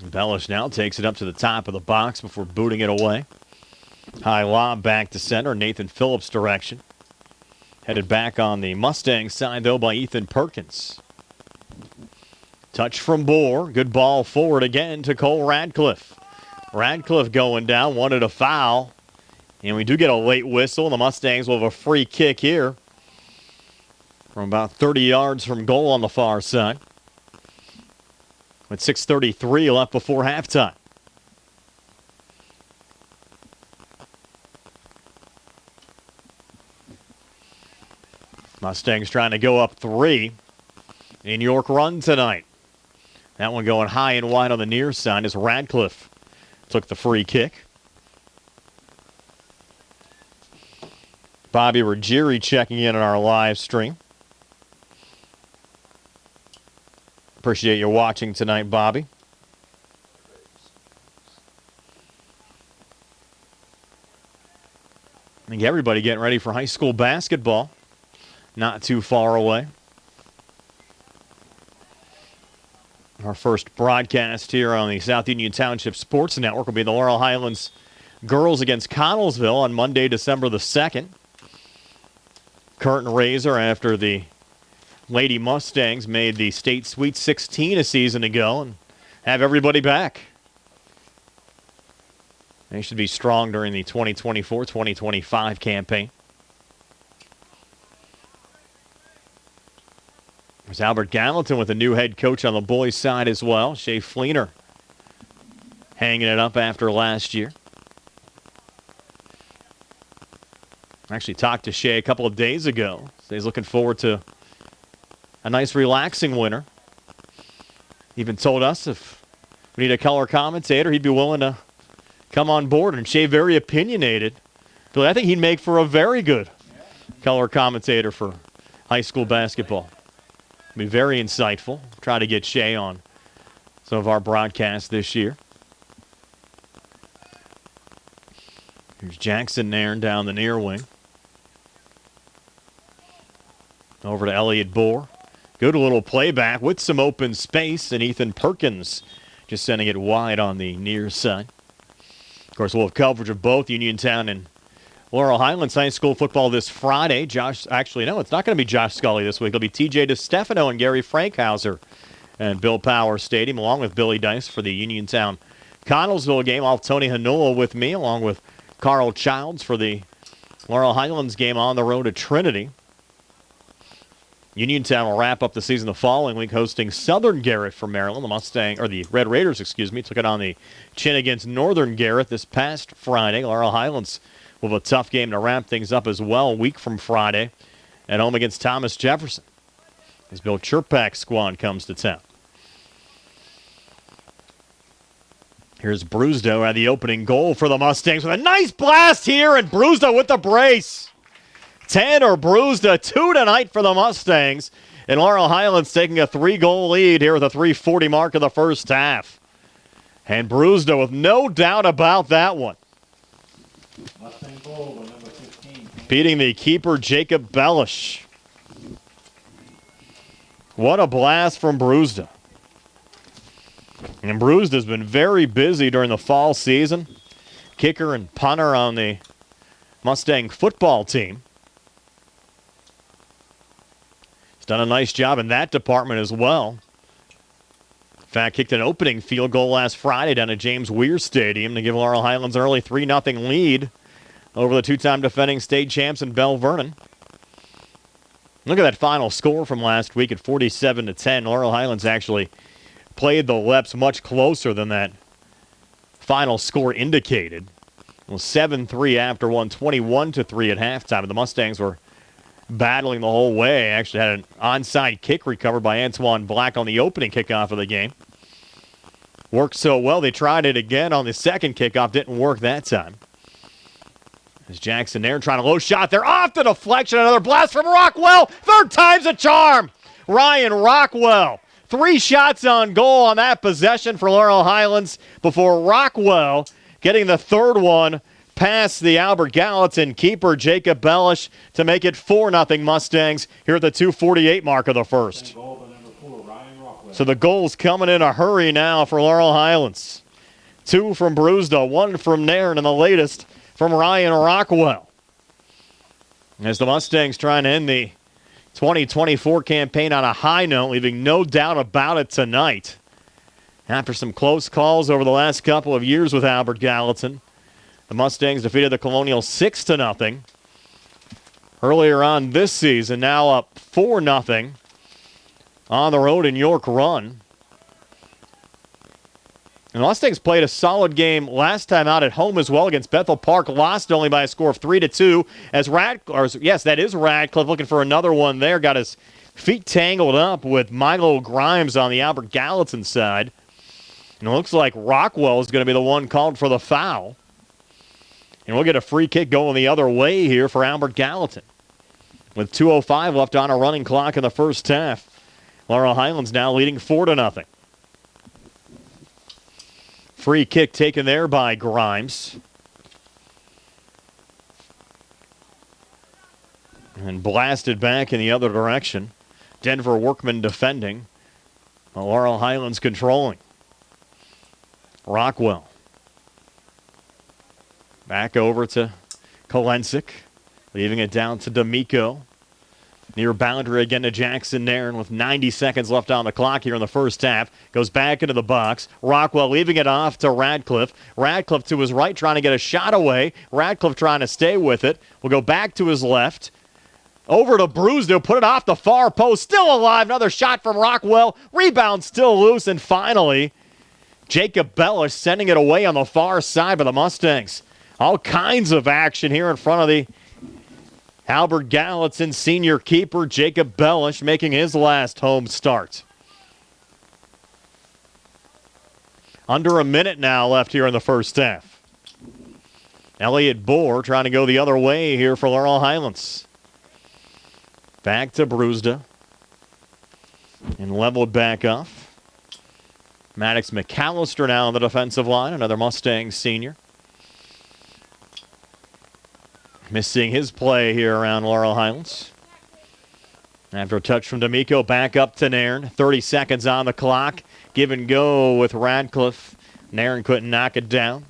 Bellish now takes it up to the top of the box before booting it away. High lob back to center, Nathan Phillips' direction. Headed back on the Mustang side, though, by Ethan Perkins. Touch from Bohr. Good ball forward again to Cole Radcliffe. Radcliffe going down, wanted a foul. And we do get a late whistle. The Mustangs will have a free kick here from about 30 yards from goal on the far side. With 6:33 left before halftime. Mustangs trying to go up 3 in York run tonight. That one going high and wide on the near side as Radcliffe took the free kick. Bobby Ruggieri checking in on our live stream. Appreciate you watching tonight, Bobby. I think everybody getting ready for high school basketball. Not too far away. Our first broadcast here on the South Union Township Sports Network will be the Laurel Highlands girls against Connellsville on Monday, December the 2nd. Curtain raiser after the Lady Mustangs made the state Sweet 16 a season ago and have everybody back. They should be strong during the 2024-2025 campaign. There's Albert Gallatin with a new head coach on the boys' side as well. Shea Fleener hanging it up after last year. I actually talked to Shea a couple of days ago. So he's looking forward to a nice, relaxing winter. Even told us if we need a color commentator, he'd be willing to come on board. And Shea, very opinionated. But I think he'd make for a very good color commentator for high school basketball. Be very insightful. Try to get Shea on some of our broadcasts this year. Here's Jackson Nairn down the near wing. Over to Elliott Bohr. Good little playback with some open space, and Ethan Perkins just sending it wide on the near side. Of course, we'll have coverage of both Uniontown and Laurel Highlands High School football this Friday. Actually, no, it's not going to be Josh Scully this week. It'll be TJ DeStefano and Gary Frankhauser and Bill Power Stadium, along with Billy Dice for the Uniontown Connellsville game. I'll have Tony Hanula with me, along with Carl Childs for the Laurel Highlands game on the road to Trinity. Uniontown will wrap up the season the following week hosting Southern Garrett from Maryland. The Red Raiders, took it on the chin against Northern Garrett this past Friday. Laurel Highlands will have a tough game to wrap things up as well a week from Friday at home against Thomas Jefferson as Bill Chirpak's squad comes to town. Here's Brusdo at the opening goal for the Mustangs with a nice blast here, and Brusdo with the brace. Tanner Brusda, 2 tonight for the Mustangs. And Laurel Highlands taking a 3-goal lead here with a 3:40 mark of the first half. And Brusda with no doubt about that one. Mustang goal with number 15. Beating the keeper, Jacob Bellish. What a blast from Brusda. And Brusda's been very busy during the fall season. Kicker and punter on the Mustang football team. Done a nice job in that department as well. In fact, kicked an opening field goal last Friday down at James Weir Stadium to give Laurel Highlands an early 3-0 lead over the two-time defending state champs in Bell Vernon. Look at that final score from last week at 47-10. Laurel Highlands actually played the Leps much closer than that final score indicated. It was 7-3 after one, 21-3 at halftime. The Mustangs were battling the whole way. Actually had an onside kick recovered by Antoine Black on the opening kickoff of the game. Worked so well, they tried it again on the second kickoff. Didn't work that time. As Jackson there trying a low shot there. Off the deflection. Another blast from Rockwell. Third time's a charm. Ryan Rockwell. 3 shots on goal on that possession for Laurel Highlands before Rockwell getting the third one past the Albert Gallatin keeper, Jacob Bellish, to make it 4-0 Mustangs here at the 2:48 mark of the first. Goal by number 4, Ryan Rockwell. So the goals coming in a hurry now for Laurel Highlands. 2 from Brewsda, 1 from Nairn, and the latest from Ryan Rockwell. As the Mustangs trying to end the 2024 campaign on a high note, leaving no doubt about it tonight. After some close calls over the last couple of years with Albert Gallatin, the Mustangs defeated the Colonial 6-0 earlier on this season, now up 4-0 on the road in York Run. And the Mustangs played a solid game last time out at home as well against Bethel Park. Lost only by a score of 3-2 as Radcliffe looking for another one there. Got his feet tangled up with Milo Grimes on the Albert Gallatin side. And it looks like Rockwell is going to be the one called for the foul. And we'll get a free kick going the other way here for Albert Gallatin. With 2:05 left on a running clock in the first half. Laurel Highlands now leading 4-0. Free kick taken there by Grimes. And blasted back in the other direction. Denver Workman defending. Laurel Highlands controlling. Rockwell. Back over to Kolensik. Leaving it down to D'Amico. Near boundary again to Jackson Nairn with 90 seconds left on the clock here in the first half. Goes back into the box. Rockwell leaving it off to Radcliffe. Radcliffe to his right trying to get a shot away. Radcliffe trying to stay with it. Will go back to his left. Over to Brewsda. Put it off the far post. Still alive. Another shot from Rockwell. Rebound still loose. And finally, Jacob Bellish sending it away on the far side by the Mustangs. All kinds of action here in front of the Albert Gallatin senior keeper Jacob Bellish making his last home start. Under a minute now left here in the first half. Elliott Bohr trying to go the other way here for Laurel Highlands. Back to Brewsda. And leveled back off. Maddox McAllister now on the defensive line, another Mustang senior. Missing his play here around Laurel Highlands. After a touch from D'Amico, back up to Nairn. 30 seconds on the clock. Give and go with Radcliffe. Nairn couldn't knock it down.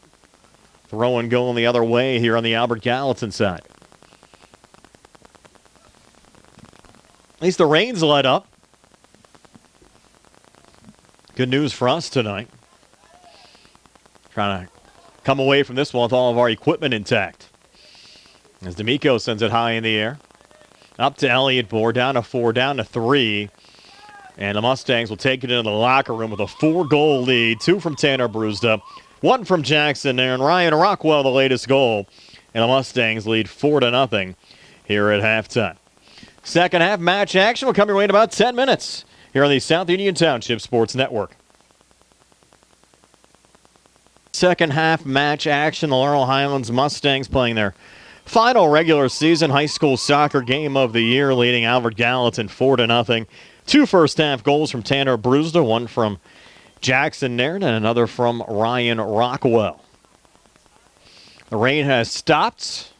Throw and go the other way here on the Albert Gallatin side. At least the rain's let up. Good news for us tonight. Trying to come away from this one with all of our equipment intact. As D'Amico sends it high in the air. Up to Elliott Bohr, down to 4, down to 3. And the Mustangs will take it into the locker room with a 4-goal lead. 2 from Tanner Brewsda, 1 from Jackson there, and Ryan Rockwell the latest goal. And the Mustangs lead 4-0 here at halftime. Second half match action will come your way in about 10 minutes here on the South Union Township Sports Network. Second half match action, the Laurel Highlands Mustangs playing their final regular season high school soccer game of the year, leading Albert Gallatin 4-0. 2 first half goals from Tanner Brewsda, 1 from Jackson Nairn, and another from Ryan Rockwell. The rain has stopped.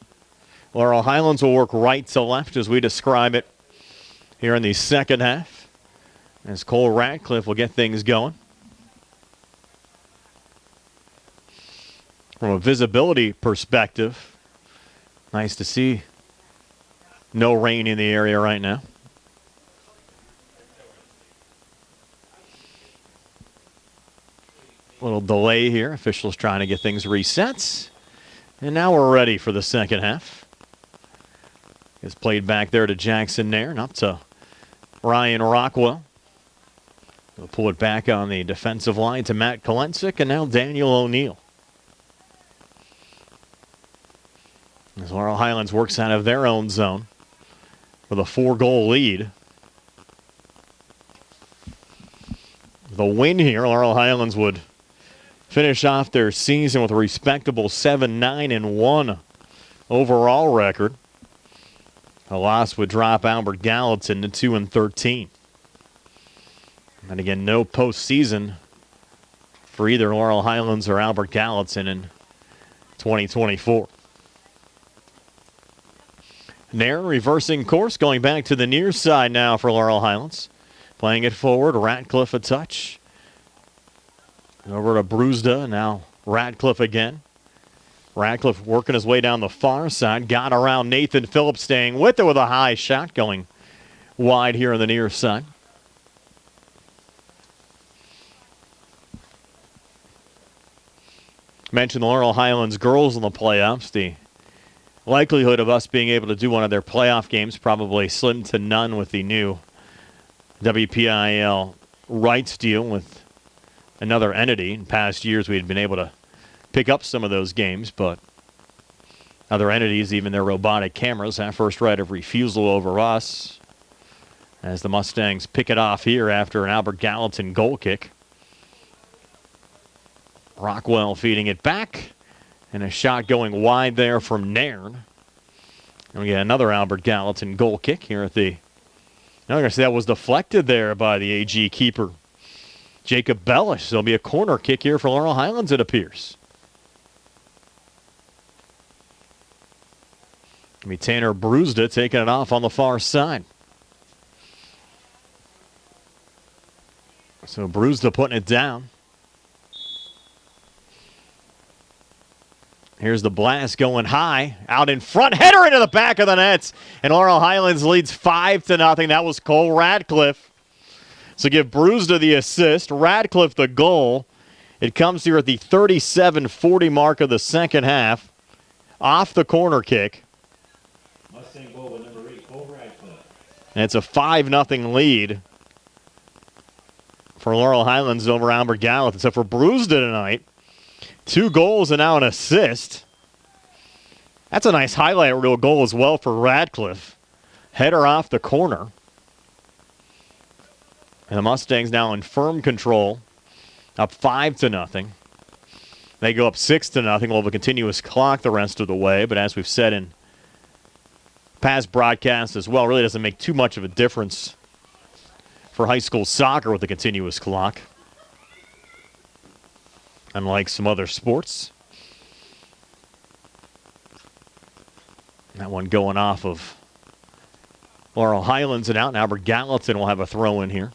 Laurel Highlands will work right to left as we describe it here in the second half, as Cole Radcliffe will get things going. From a visibility perspective, nice to see no rain in the area right now. A little delay here. Officials trying to get things reset. And now we're ready for the second half. It's played back there to Jackson Nairn, up to Ryan Rockwell. We'll pull it back on the defensive line to Matt Kolensik, and now Daniel O'Neill. As Laurel Highlands works out of their own zone with a 4-goal lead. The win here, Laurel Highlands would finish off their season with a respectable 7-9-1 overall record. A loss would drop Albert Gallatin to 2-13. And again, no postseason for either Laurel Highlands or Albert Gallatin in 2024. Nairn reversing course, going back to the near side now for Laurel Highlands. Playing it forward, Ratcliffe a touch. Over to Brewsda, now Ratcliffe again. Ratcliffe working his way down the far side. Got around Nathan Phillips, staying with it with a high shot going wide here on the near side. Mentioned the Laurel Highlands girls in the playoffs. The likelihood of us being able to do one of their playoff games probably slim to none with the new WPIAL rights deal with another entity. In past years, we had been able to pick up some of those games, but other entities, even their robotic cameras, have first right of refusal over us as the Mustangs pick it off here after an Albert Gallatin goal kick. Rockwell feeding it back, and a shot going wide there from Nairn. And we get another Albert Gallatin goal kick here at the... I'm going to say that was deflected there by the AG keeper, Jacob Bellish. So it'll be a corner kick here for Laurel Highlands, it appears. It'll be Tanner Brewsda taking it off on the far side. So Brewsda putting it down. Here's the blast going high, out in front, header into the back of the nets, and Laurel Highlands leads 5-0. That was Cole Radcliffe. So give Brewsda the assist, Radcliffe the goal. It comes here at the 37:40 mark of the second half, off the corner kick. Mustang goal with number 8, Cole Radcliffe. And it's a 5-0 lead for Laurel Highlands over Albert Gallatin. So for Brewsda tonight, 2 goals and now an assist. That's a nice highlight reel goal as well for Radcliffe. Header off the corner. And the Mustangs now in firm control, up 5-0. They go up 6-0. We'll have a continuous clock the rest of the way, but as we've said in past broadcasts as well, really doesn't make too much of a difference for high school soccer with the continuous clock, unlike some other sports. That one going off of Laurel Highlands and out, and Albert Gallatin will have a throw in here.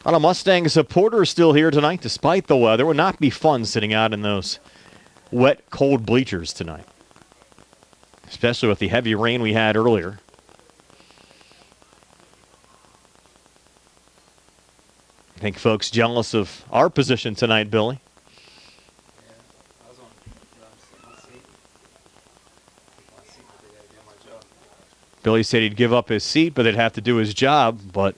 A lot of Mustang supporters still here tonight despite the weather. It would not be fun sitting out in those wet, cold bleachers tonight, especially with the heavy rain we had earlier. I think folks jealous of our position tonight, Billy. Billy said he'd give up his seat, but they'd have to do his job. But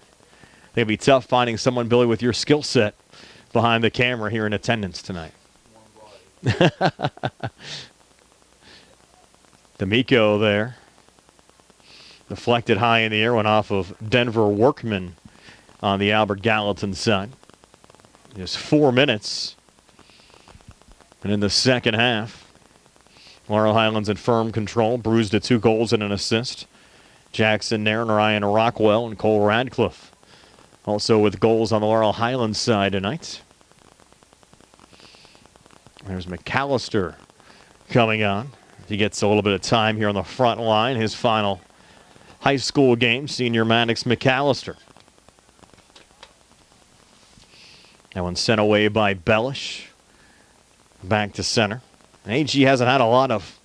it'd be tough finding someone, Billy, with your skill set behind the camera here in attendance tonight. D'Amico there. Deflected high in the air, went off of Denver Workman on the Albert Gallatin side. Just 4 minutes. And in the second half, Laurel Highlands in firm control. Brewsda 2 goals and an assist. Jackson Nairn, Ryan Rockwell, and Cole Radcliffe also with goals on the Laurel Highlands side tonight. There's McAllister coming on. He gets a little bit of time here on the front line. His final high school game, senior Maddox McAllister. That one sent away by Bellish. Back to center. AG hasn't had a lot of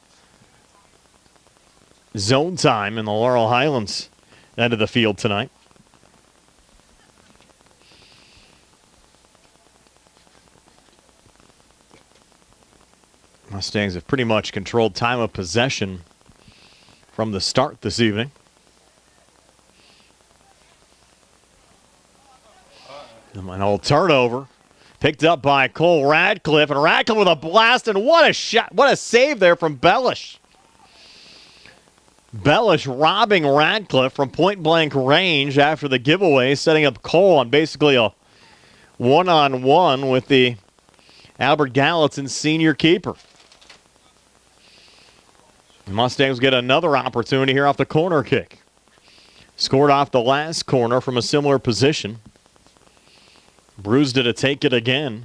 zone time in the Laurel Highlands end of the field tonight. Mustangs have pretty much controlled time of possession from the start this evening. An old turnover picked up by Cole Radcliffe, and Radcliffe with a blast, and what a shot, what a save there from Bellish. Bellish robbing Radcliffe from point-blank range after the giveaway, setting up Cole on basically a one-on-one with the Albert Gallatin senior keeper. The Mustangs get another opportunity here off the corner kick. Scored off the last corner from a similar position. Brewsda to take it again,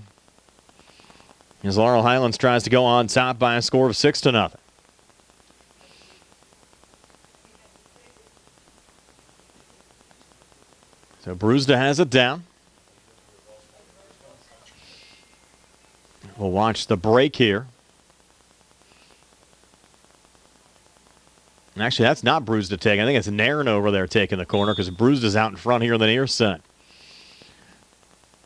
as Laurel Highlands tries to go on top by a score of 6-0. So Brewster has it down. We'll watch the break here. And actually, that's not Brewster taking. I think it's Nairn over there taking the corner because Brewster's out in front here on the near side.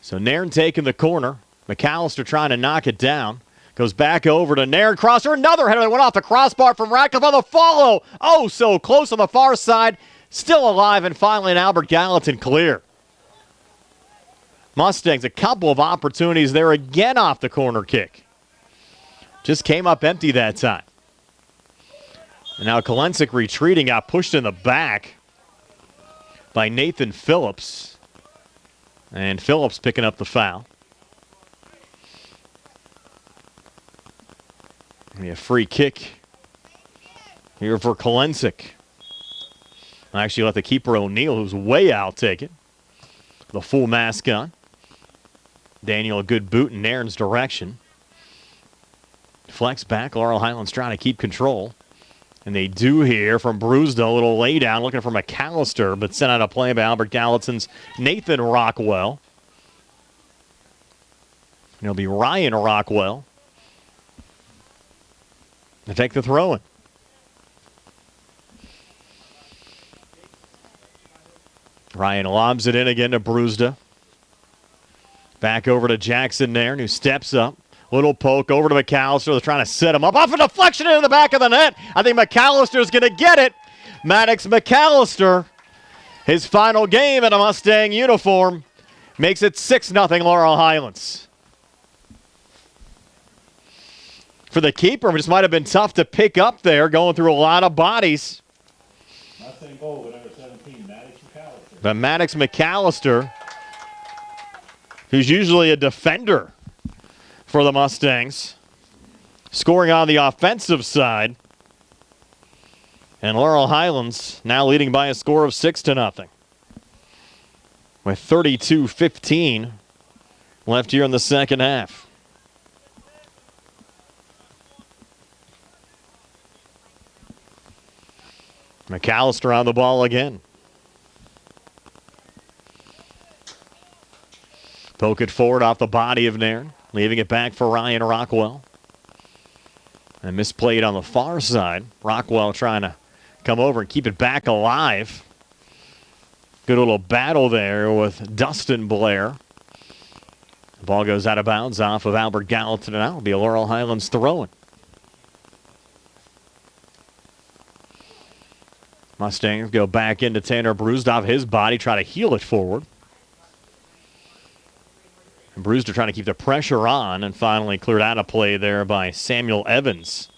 So Nairn taking the corner. McAllister trying to knock it down. Goes back over to Nairn. Crosser, another header that went off the crossbar from Radcliffe on the follow. Oh, so close on the far side. Still alive, and finally an Albert Gallatin clear. Mustangs, a couple of opportunities there again off the corner kick. Just came up empty that time. And now Kolensik retreating, got pushed in the back by Nathan Phillips. And Phillips picking up the foul. A free kick here for Kolensik. I actually let the keeper O'Neill, who's way out, take it. The full mask on. Daniel, a good boot in Nairn's direction. Flex back. Laurel Highlands trying to keep control. And they do here from Brewster. A little lay down looking for McAllister, but sent out a play by Albert Gallatin's Nathan Rockwell. It'll be Ryan Rockwell to take the throw in. Ryan lobs it in again to Brewster. Back over to Jackson Nairn, who steps up. Little poke over to McAllister. They're trying to set him up. Off a deflection into the back of the net. I think McAllister's going to get it. Maddox McAllister, his final game in a Mustang uniform, makes it 6-0 Laurel Highlands. For the keeper, it just might have been tough to pick up there, going through a lot of bodies. Mustang goal with number 17, Maddox McAllister. But Maddox McAllister, who's usually a defender for the Mustangs, scoring on the offensive side. And Laurel Highlands now leading by a score of 6-0. With 32-15 left here in the second half. McAllister on the ball again. Poke it forward off the body of Nairn. Leaving it back for Ryan Rockwell. And misplayed on the far side. Rockwell trying to come over and keep it back alive. Good little battle there with Dustin Blair. The ball goes out of bounds off of Albert Gallatin, and that'll be a Laurel Highlands throw-in. Mustangs go back into Tanner Brewster off his body, try to heel it forward. And Brewster trying to keep the pressure on, and finally cleared out of play there by Samuel Evans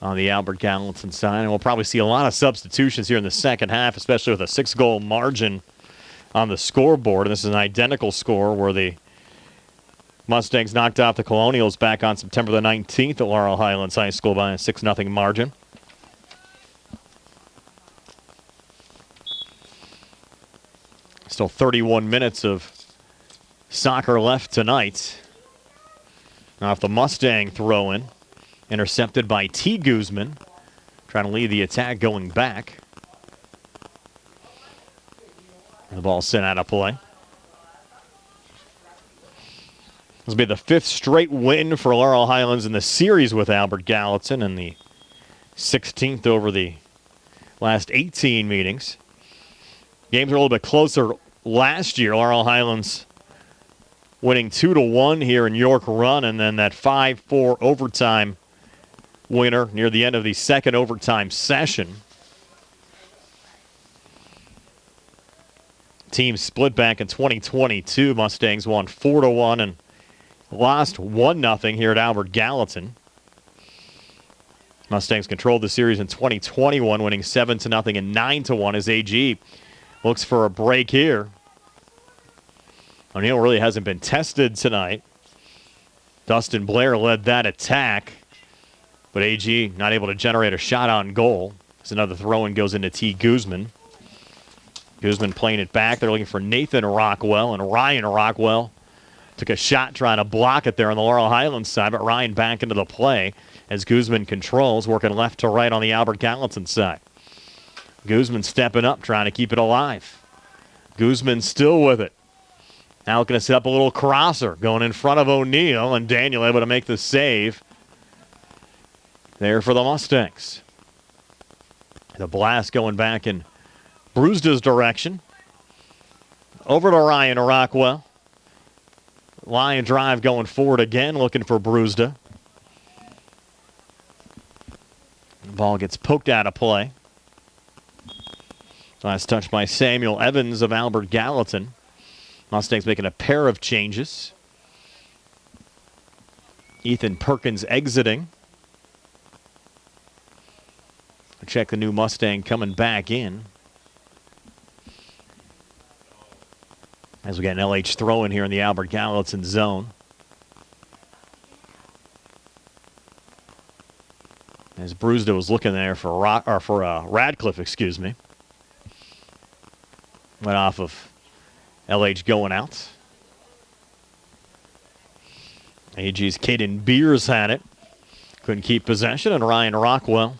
on the Albert Gallatin side. And we'll probably see a lot of substitutions here in the second half, especially with a 6-goal margin on the scoreboard. And this is an identical score where the Mustangs knocked out the Colonials back on September the 19th at Laurel Highlands High School by a 6-0 margin. Still 31 minutes of soccer left tonight. Now off the Mustang throw-in, intercepted by T. Guzman, trying to lead the attack going back. And the ball sent out of play. This will be the 5th straight win for Laurel Highlands in the series with Albert Gallatin, and the 16th over the last 18 meetings. Games are a little bit closer last year. Laurel Highlands winning 2-1 here in York Run, and then that 5-4 overtime winner near the end of the second overtime session. Teams split back in 2022. Mustangs won 4-1 and lost 1-0 here at Albert Gallatin. Mustangs controlled the series in 2021, winning 7-0 and 9-1 as AG looks for a break here. O'Neill really hasn't been tested tonight. Dustin Blair led that attack, but AG not able to generate a shot on goal. As another throw-in goes into T. Guzman. Guzman playing it back. They're looking for Nathan Rockwell, and Ryan Rockwell took a shot trying to block it there on the Laurel Highlands side, but Ryan back into the play as Guzman controls, working left to right on the Albert Gallatin side. Guzman stepping up, trying to keep it alive. Guzman still with it. Now looking to set up a little crosser going in front of O'Neal, and Daniel able to make the save there for the Mustangs. The blast going back in Brewster's direction. Over to Ryan Rockwell. Line drive going forward again, looking for Brewster. The ball gets poked out of play. Last touch by Samuel Evans of Albert Gallatin. Mustangs making a pair of changes. Ethan Perkins exiting. Check the new Mustang coming back in. As we get an LH throw in here in the Albert Gallatin zone. As Brewster was looking there for Radcliffe, excuse me. Went off of LH going out. AG's Caden Beers had it. Couldn't keep possession, and Ryan Rockwell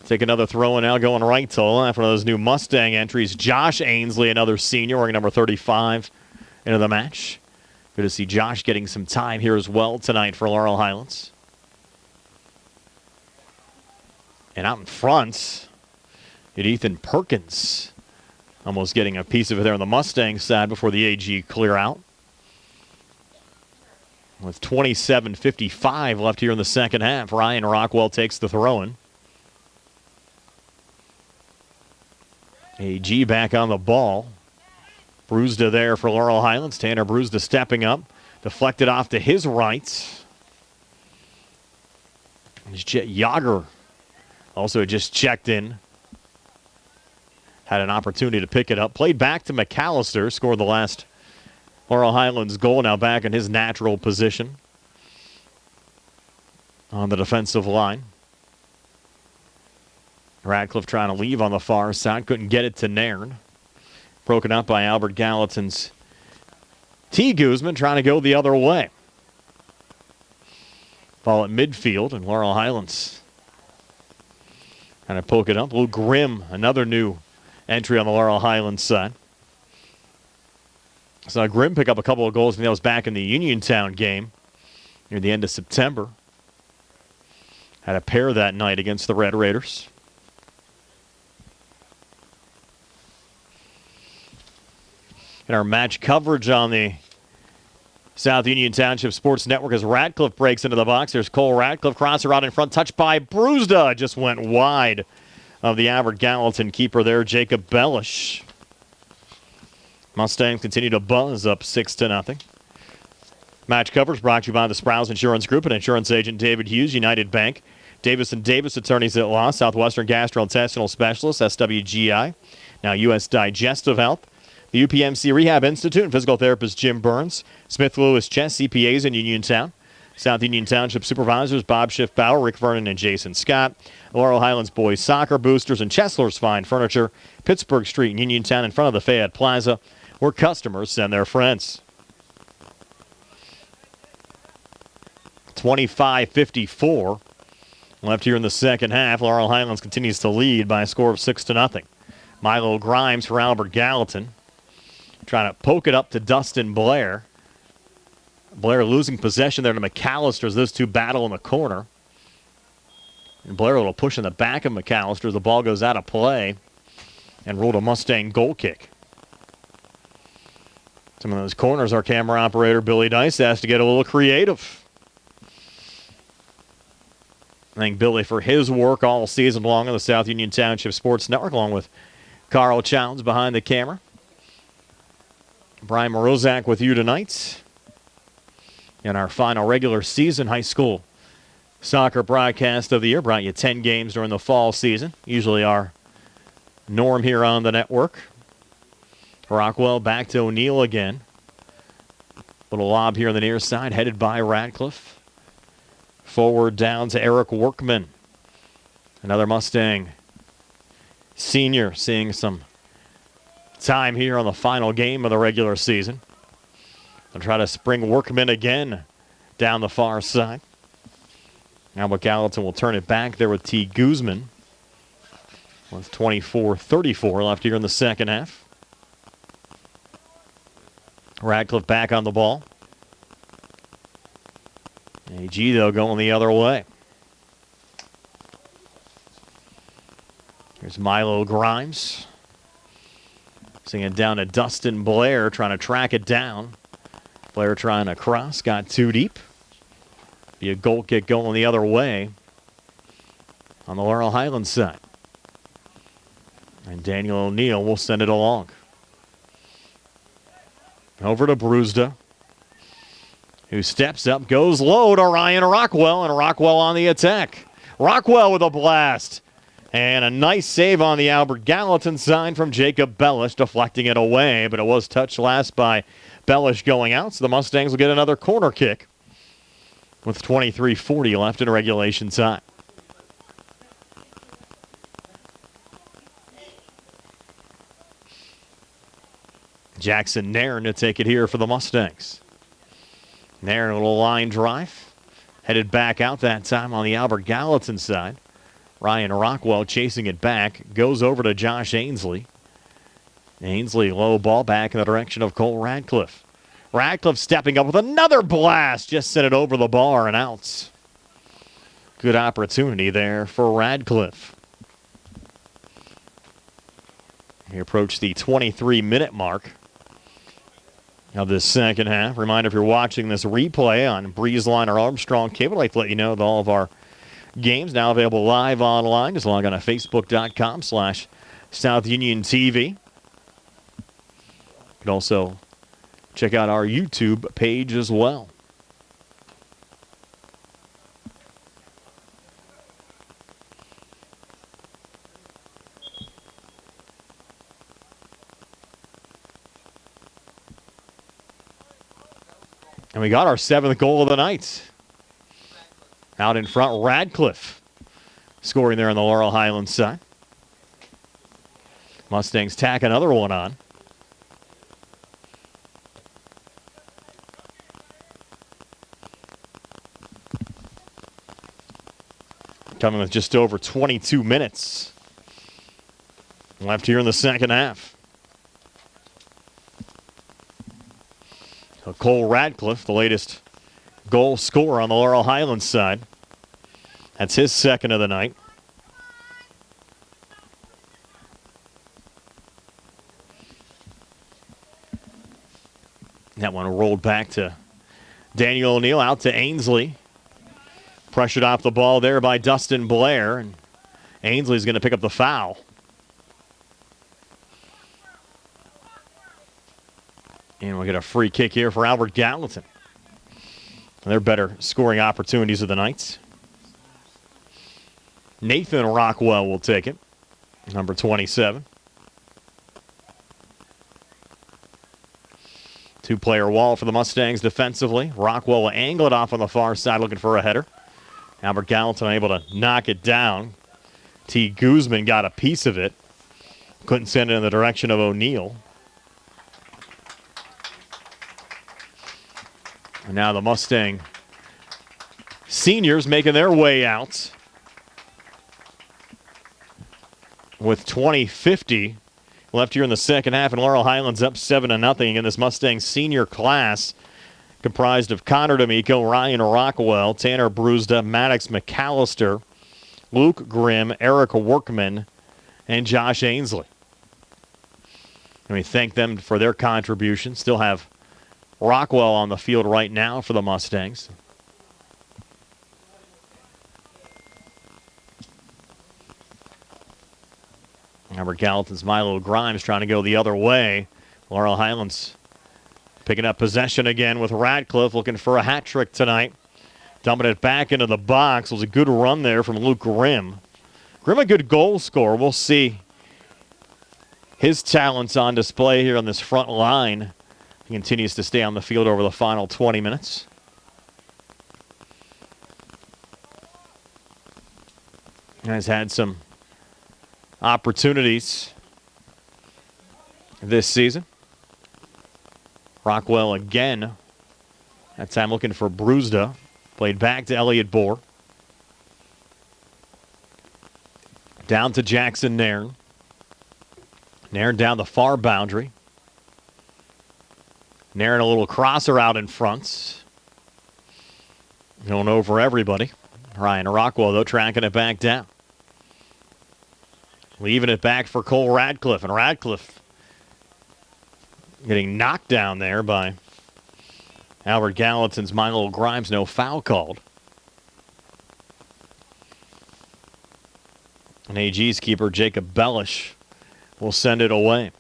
take another throw and now going right to left. One of those new Mustang entries. Josh Ainsley, another senior, wearing number 35 into the match. Good to see Josh getting some time here as well tonight for Laurel Highlands. And out in front, Ethan Perkins almost getting a piece of it there on the Mustang side before the AG clear out. With 27:55 left here in the second half, Ryan Rockwell takes the throw-in. AG back on the ball. Brewster there for Laurel Highlands. Tanner Brewster stepping up. Deflected off to his right. Jet Yager also just checked in. Had an opportunity to pick it up. Played back to McAllister. Scored the last Laurel Highlands goal. Now back in his natural position on the defensive line. Radcliffe trying to leave on the far side. Couldn't get it to Nairn. Broken up by Albert Gallatin's T. Guzman trying to go the other way. Ball at midfield, and Laurel Highlands kind of poke it up. Lou Grimm, another new entry on the Laurel Highlands side. So Grimm pick up a couple of goals, and that was back in the Uniontown game near the end of September. Had a pair that night against the Red Raiders. In our match coverage on the South Union Township Sports Network as Radcliffe breaks into the box. There's Cole Radcliffe, crosser out in front, touched by Brewster. Just went wide of the Albert Gallatin keeper there, Jacob Bellish. Mustangs continue to buzz up 6-0. Match coverage brought to you by the Sprouse Insurance Group and insurance agent David Hughes, United Bank, Davis & Davis Attorneys at Law, Southwestern Gastrointestinal Specialist, SWGI, now U.S. Digestive Health, the UPMC Rehab Institute and physical therapist Jim Burns, Smith Lewis Chess CPAs in Uniontown, South Union Township Supervisors Bob Schiff-Bauer, Rick Vernon, and Jason Scott, Laurel Highlands Boys Soccer Boosters, and Chesler's Fine Furniture, Pittsburgh Street in Uniontown in front of the Fayette Plaza, where customers send their friends. 25:54 left here in the second half. Laurel Highlands continues to lead by a score of 6-0. Milo Grimes for Albert Gallatin. Trying to poke it up to Dustin Blair. Blair losing possession there to McAllister as those two battle in the corner. And Blair a little push in the back of McAllister as the ball goes out of play and ruled a Mustang goal kick. Some of those corners, our camera operator Billy Dice has to get a little creative. Thank Billy for his work all season long on the South Union Township Sports Network, along with Carl Chowns behind the camera. Brian Morozak with you tonight in our final regular season high school soccer broadcast of the year. Brought you 10 games during the fall season, usually our norm here on the network. Rockwell back to O'Neal again. Little lob here on the near side, headed by Radcliffe. Forward down to Eric Workman. Another Mustang senior seeing some time here on the final game of the regular season. They'll try to spring Workman again down the far side. Albert Gallatin will turn it back there with T. Guzman. With 24:34 left here in the second half. Radcliffe back on the ball. AG, though, going the other way. Here's Milo Grimes. Singing it down to Dustin Blair, trying to track it down. Blair trying to cross, got too deep. Be a goal kick going the other way on the Laurel Highlands side. And Daniel O'Neill will send it along. Over to Brewsda, who steps up, goes low to Ryan Rockwell, and Rockwell on the attack. Rockwell with a blast. And a nice save on the Albert Gallatin side from Jacob Bellish, deflecting it away, but it was touched last by Bellish going out, so the Mustangs will get another corner kick with 23:40 left in regulation time. Jackson Nairn to take it here for the Mustangs. Nairn, a little line drive. Headed back out that time on the Albert Gallatin side. Ryan Rockwell chasing it back. Goes over to Josh Ainsley. Ainsley, low ball back in the direction of Cole Radcliffe. Radcliffe stepping up with another blast. Just sent it over the bar and out. Good opportunity there for Radcliffe. We approach the 23-minute mark of this second half. Reminder, if you're watching this replay on Breezeline or Armstrong Cable, I'd like to let you know that all of our games now available live online. Just log on to Facebook.com/South Union TV. You can also check out our YouTube page as well. And we got our 7th goal of the night. Out in front, Radcliffe scoring there on the Laurel Highlands side. Mustangs tack another one on. Coming with just over 22 minutes left here in the second half. So Cole Radcliffe, the latest goal scorer on the Laurel Highlands side. That's his second of the night. That one rolled back to Daniel O'Neill, out to Ainsley. Pressured off the ball there by Dustin Blair, and Ainsley's going to pick up the foul. And we'll get a free kick here for Albert Gallatin. Their better scoring opportunities of the night. Nathan Rockwell will take it, number 27. Two-player wall for the Mustangs defensively. Rockwell will angle it off on the far side, looking for a header. Albert Gallatin able to knock it down. T. Guzman got a piece of it. Couldn't send it in the direction of O'Neill. And now the Mustang seniors making their way out with 20:50 left here in the second half, and Laurel Highlands up 7-0 in this Mustang senior class, comprised of Connor D'Amico, Ryan Rockwell, Tanner Brewsda, Maddox McAllister, Luke Grimm, Eric Workman, and Josh Ainsley. And we thank them for their contribution. Still have Rockwell on the field right now for the Mustangs. Albert Gallatin's Milo Grimes trying to go the other way. Laurel Highlands picking up possession again with Radcliffe, looking for a hat trick tonight. Dumping it back into the box. It was a good run there from Luke Grimm. Grimm, a good goal scorer. We'll see his talents on display here on this front line. He continues to stay on the field over the final 20 minutes. Has had some opportunities this season. Rockwell again. That time looking for Brewsda. Played back to Elliott Bohr. Down to Jackson Nairn. Nairn down the far boundary. Nairn a little crosser out in front. Going over everybody. Ryan Rockwell, though, tracking it back down. Leaving it back for Cole Radcliffe. And Radcliffe getting knocked down there by Albert Gallatin's Milo Grimes. No foul called. And AG's keeper, Jacob Bellish, will send it away.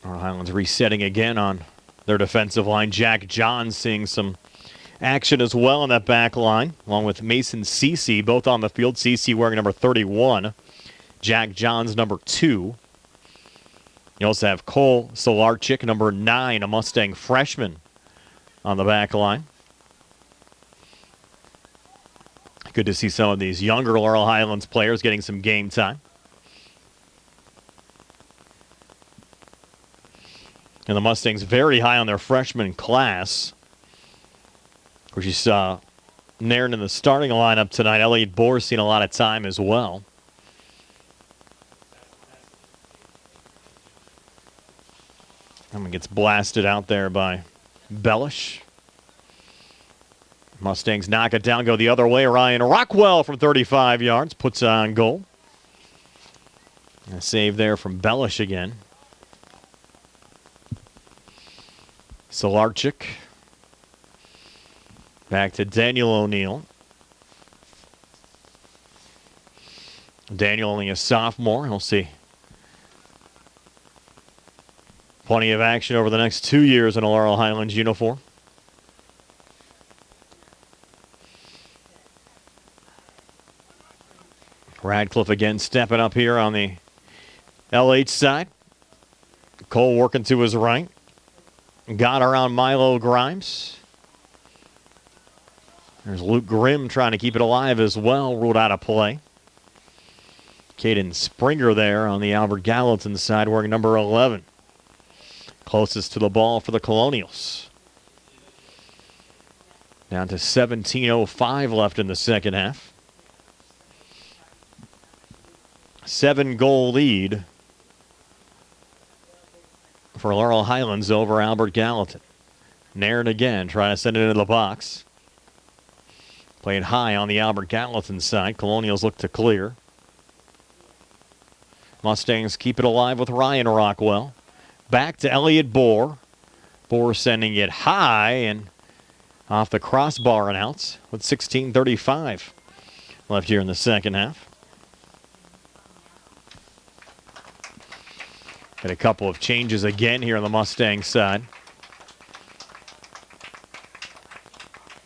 Laurel Highlands resetting again on their defensive line. Jack Johns seeing some action as well in that back line, along with Mason Cece, both on the field. Cece wearing number 31. Jack Johns, number 2. You also have Cole Solarchik, number 9, a Mustang freshman, on the back line. Good to see some of these younger Laurel Highlands players getting some game time. And the Mustangs very high on their freshman class. Of course, you saw Nairn in the starting lineup tonight. Elliot Bohr seen a lot of time as well. And gets blasted out there by Bellish. Mustangs knock it down, go the other way. Ryan Rockwell from 35 yards puts on goal. A save there from Bellish again. Solarchik. Back to Daniel O'Neill. Daniel only a sophomore. He'll see plenty of action over the next 2 years in a Laurel Highlands uniform. Radcliffe again stepping up here on the LH side. Cole working to his right. Got around Milo Grimes. There's Luke Grimm trying to keep it alive as well. Ruled out of play. Caden Springer there on the Albert Gallatin side wearing number 11. Closest to the ball for the Colonials. Down to 17:05 left in the second half. 7-goal lead for Laurel Highlands over Albert Gallatin. Nairn again trying to send it into the box. Playing high on the Albert Gallatin side. Colonials look to clear. Mustangs keep it alive with Ryan Rockwell. Back to Elliot Bohr. Bohr sending it high and off the crossbar and out with 16:35 left here in the second half. Got a couple of changes again here on the Mustang side.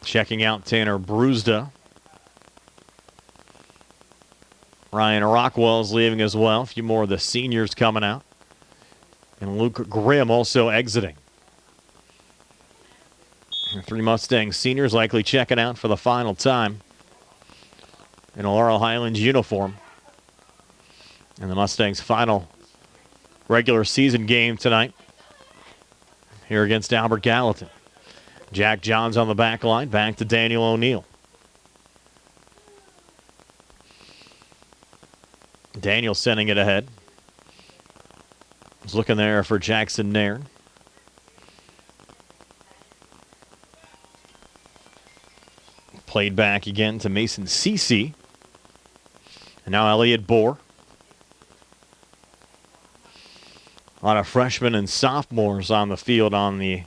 Checking out Tanner Brusda. Ryan Rockwell is leaving as well. A few more of the seniors coming out. And Luke Grimm also exiting. 3 Mustang seniors likely checking out for the final time in a Laurel Highlands uniform. And the Mustangs' final regular season game tonight here against Albert Gallatin. Jack Johns on the back line, back to Daniel O'Neill. Daniel sending it ahead. Was looking there for Jackson Nairn. Played back again to Mason Cece. And now Elliot Bohr. A lot of freshmen and sophomores on the field on the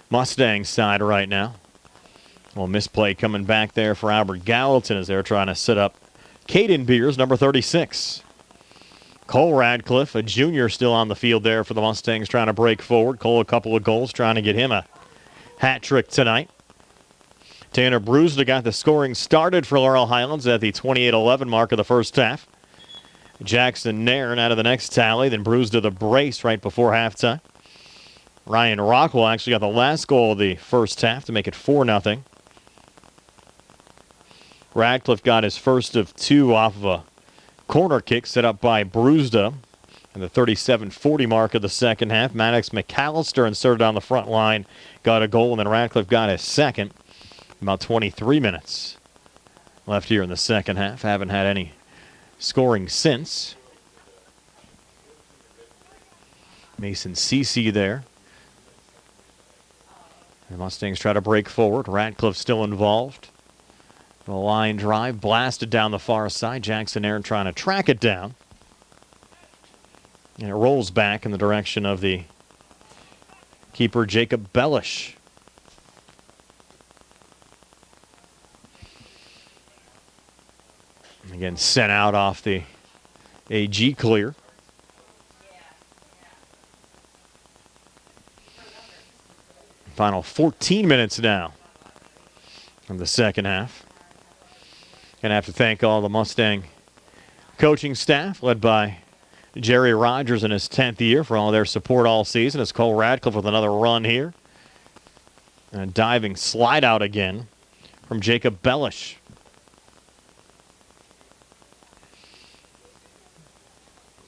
Mustang side right now. Well, misplay coming back there for Albert Gallatin as they're trying to set up Caden Beers, number 36. Cole Radcliffe, a junior, still on the field there for the Mustangs, trying to break forward. Cole a couple of goals, trying to get him a hat trick tonight. Tanner Brusda got the scoring started for Laurel Highlands at the 28-11 mark of the first half. Jackson Nairn out of the next tally, then Brusda the brace right before halftime. Ryan Rockwell actually got the last goal of the first half to make it 4-0. Radcliffe got his first of 2 off of a corner kick set up by Brusda in the 37-40 mark of the second half. Maddox McAllister inserted on the front line, got a goal, and then Radcliffe got his second. About 23 minutes left here in the second half. Haven't had any scoring since. Mason Cece there. The Mustangs try to break forward. Radcliffe still involved. The line drive blasted down the far side. Jackson Aaron trying to track it down. And it rolls back in the direction of the keeper, Jacob Bellish. Again, sent out off the AG clear. Final 14 minutes now of the second half. Gonna have to thank all the Mustang coaching staff led by Jerry Rogers in his 10th year for all their support all season. As Cole Radcliffe with another run here. And a diving slide out again from Jacob Bellish.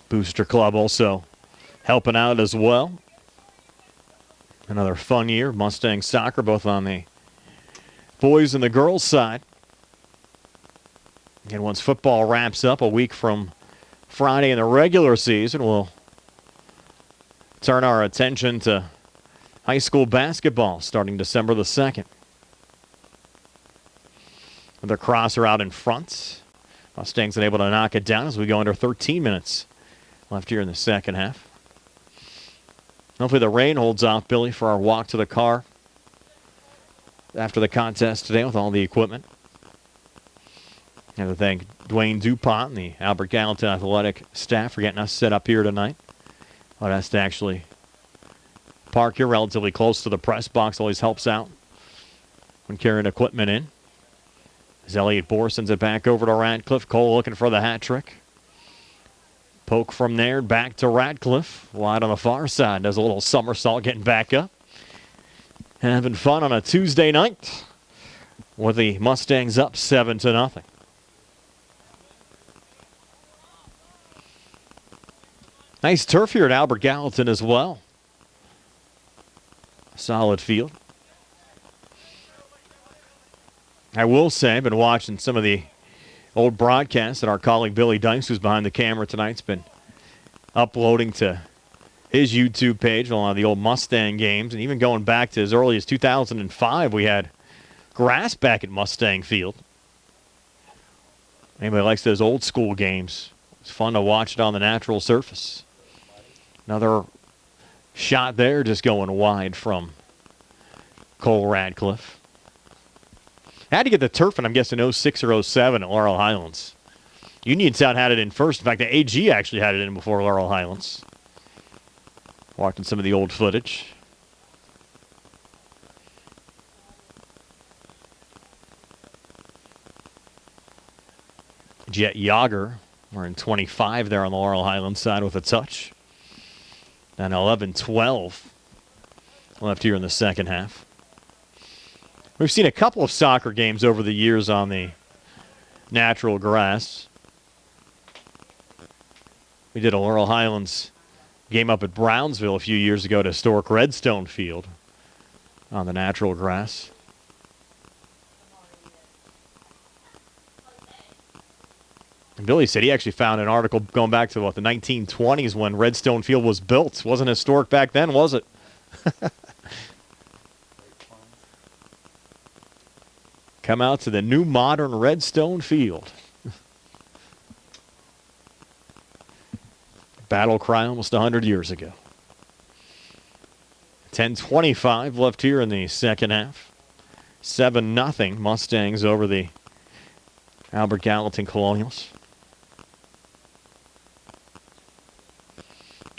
Booster Club also helping out as well. Another fun year. Mustang soccer, both on the boys and the girls side. And once football wraps up a week from Friday in the regular season, we'll turn our attention to high school basketball starting December the 2nd. The crosser out in front. Mustangs unable to knock it down as we go under 13 minutes left here in the second half. Hopefully the rain holds out, Billy, for our walk to the car after the contest today with all the equipment. I have to thank Dwayne DuPont and the Albert Gallatin athletic staff for getting us set up here tonight. Allowed us to actually park here relatively close to the press box. Always helps out when carrying equipment in. As Elliott Bohr sends it back over to Radcliffe. Cole looking for the hat trick. Poke from there, back to Radcliffe. Wide on the far side. Does a little somersault getting back up. Having fun on a Tuesday night with the Mustangs up 7-0. Nice turf here at Albert Gallatin as well. Solid field. I will say, I've been watching some of the old broadcasts that our colleague Billy Dykes, who's behind the camera tonight, has been uploading to his YouTube page, a lot of the old Mustang games, and even going back to as early as 2005, we had grass back at Mustang Field. Anybody likes those old school games, it's fun to watch it on the natural surface. Another shot there, just going wide from Cole Radcliffe. Had to get the turf, and I'm guessing 06 or 07 at Laurel Highlands. Uniontown had it in first. In fact, the AG actually had it in before Laurel Highlands. Watching some of the old footage. Jet Yager, wearing 25 there on the Laurel Highlands side with a touch. And 11-12 left here in the second half. We've seen a couple of soccer games over the years on the natural grass. We did a Laurel Highlands game up at Brownsville a few years ago at historic Redstone Field on the natural grass. And Billy said he actually found an article going back to, the 1920s when Redstone Field was built. It wasn't historic back then, was it? Come out to the new modern Redstone Field. Battle cry almost 100 years ago. 10:25 left here in the second half. 7-0 Mustangs over the Albert Gallatin Colonials.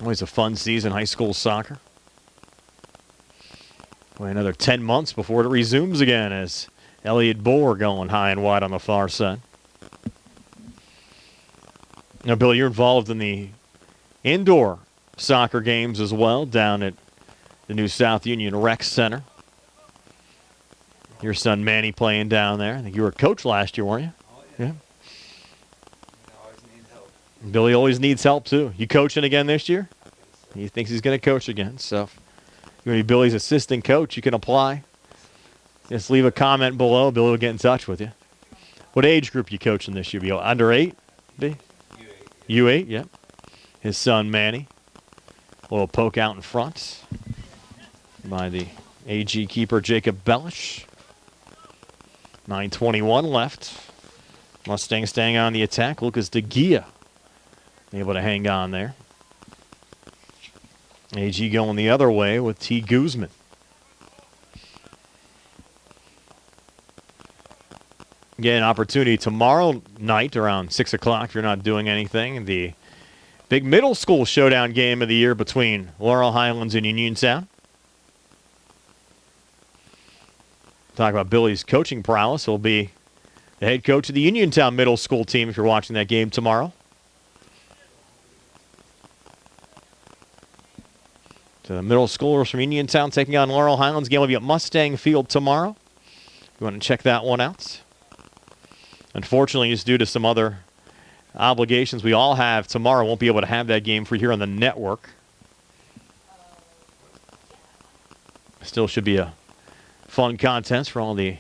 Always a fun season, high school soccer. Only another 10 months before it resumes again as Elliott Bohr going high and wide on the far side. Now, Bill, you're involved in the indoor soccer games as well down at the new South Union Rec Center. Your son Manny playing down there. I think you were a coach last year, weren't you? Oh, yeah. Always needs help. Billy always needs help, too. You coaching again this year? He thinks he's going to coach again. So if you're going to be Billy's assistant coach, you can apply. Just leave a comment below. Billy will get in touch with you. What age group you coaching this year? You under 8? U8. U8, yeah. His son Manny. A little poke out in front by the AG keeper, Jacob Bellish. 9:21 left. Mustangs staying on the attack. Lucas DeGia able to hang on there. AG going the other way with T. Guzman. Again, opportunity tomorrow night around 6 o'clock if you're not doing anything. The big middle school showdown game of the year between Laurel Highlands and Uniontown. Talk about Billy's coaching prowess. He'll be the head coach of the Uniontown middle school team if you're watching that game tomorrow. So the middle schoolers from Uniontown taking on Laurel Highlands. Game will be at Mustang Field tomorrow. You want to check that one out. Unfortunately, just due to some other obligations we all have tomorrow, won't be able to have that game for you here on the network. Still should be a fun contest for all the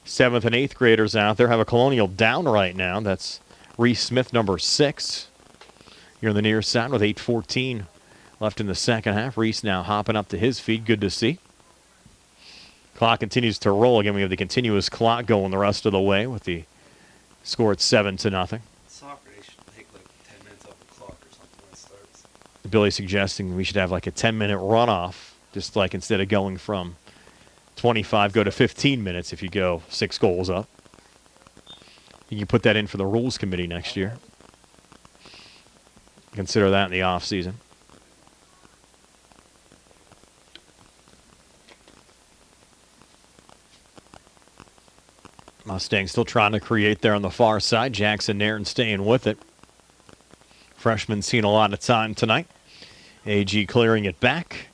7th and 8th graders out there. Have a Colonial down right now. That's Reese Smith, number 6. Here on the near side with 8:14 left in the second half. Reese now hopping up to his feet. Good to see. Clock continues to roll. Again, we have the continuous clock going the rest of the way with the score at 7-0. Soccer, they should take like 10 minutes off the clock or something when it starts. Billy suggesting we should have like a 10-minute runoff, just like instead of going from 25, go to 15 minutes if you go 6 goals up. You can put that in for the rules committee next year. Consider that in the off season. Mustangs still trying to create there on the far side. Jackson Nairn staying with it. Freshman seen a lot of time tonight. AG clearing it back.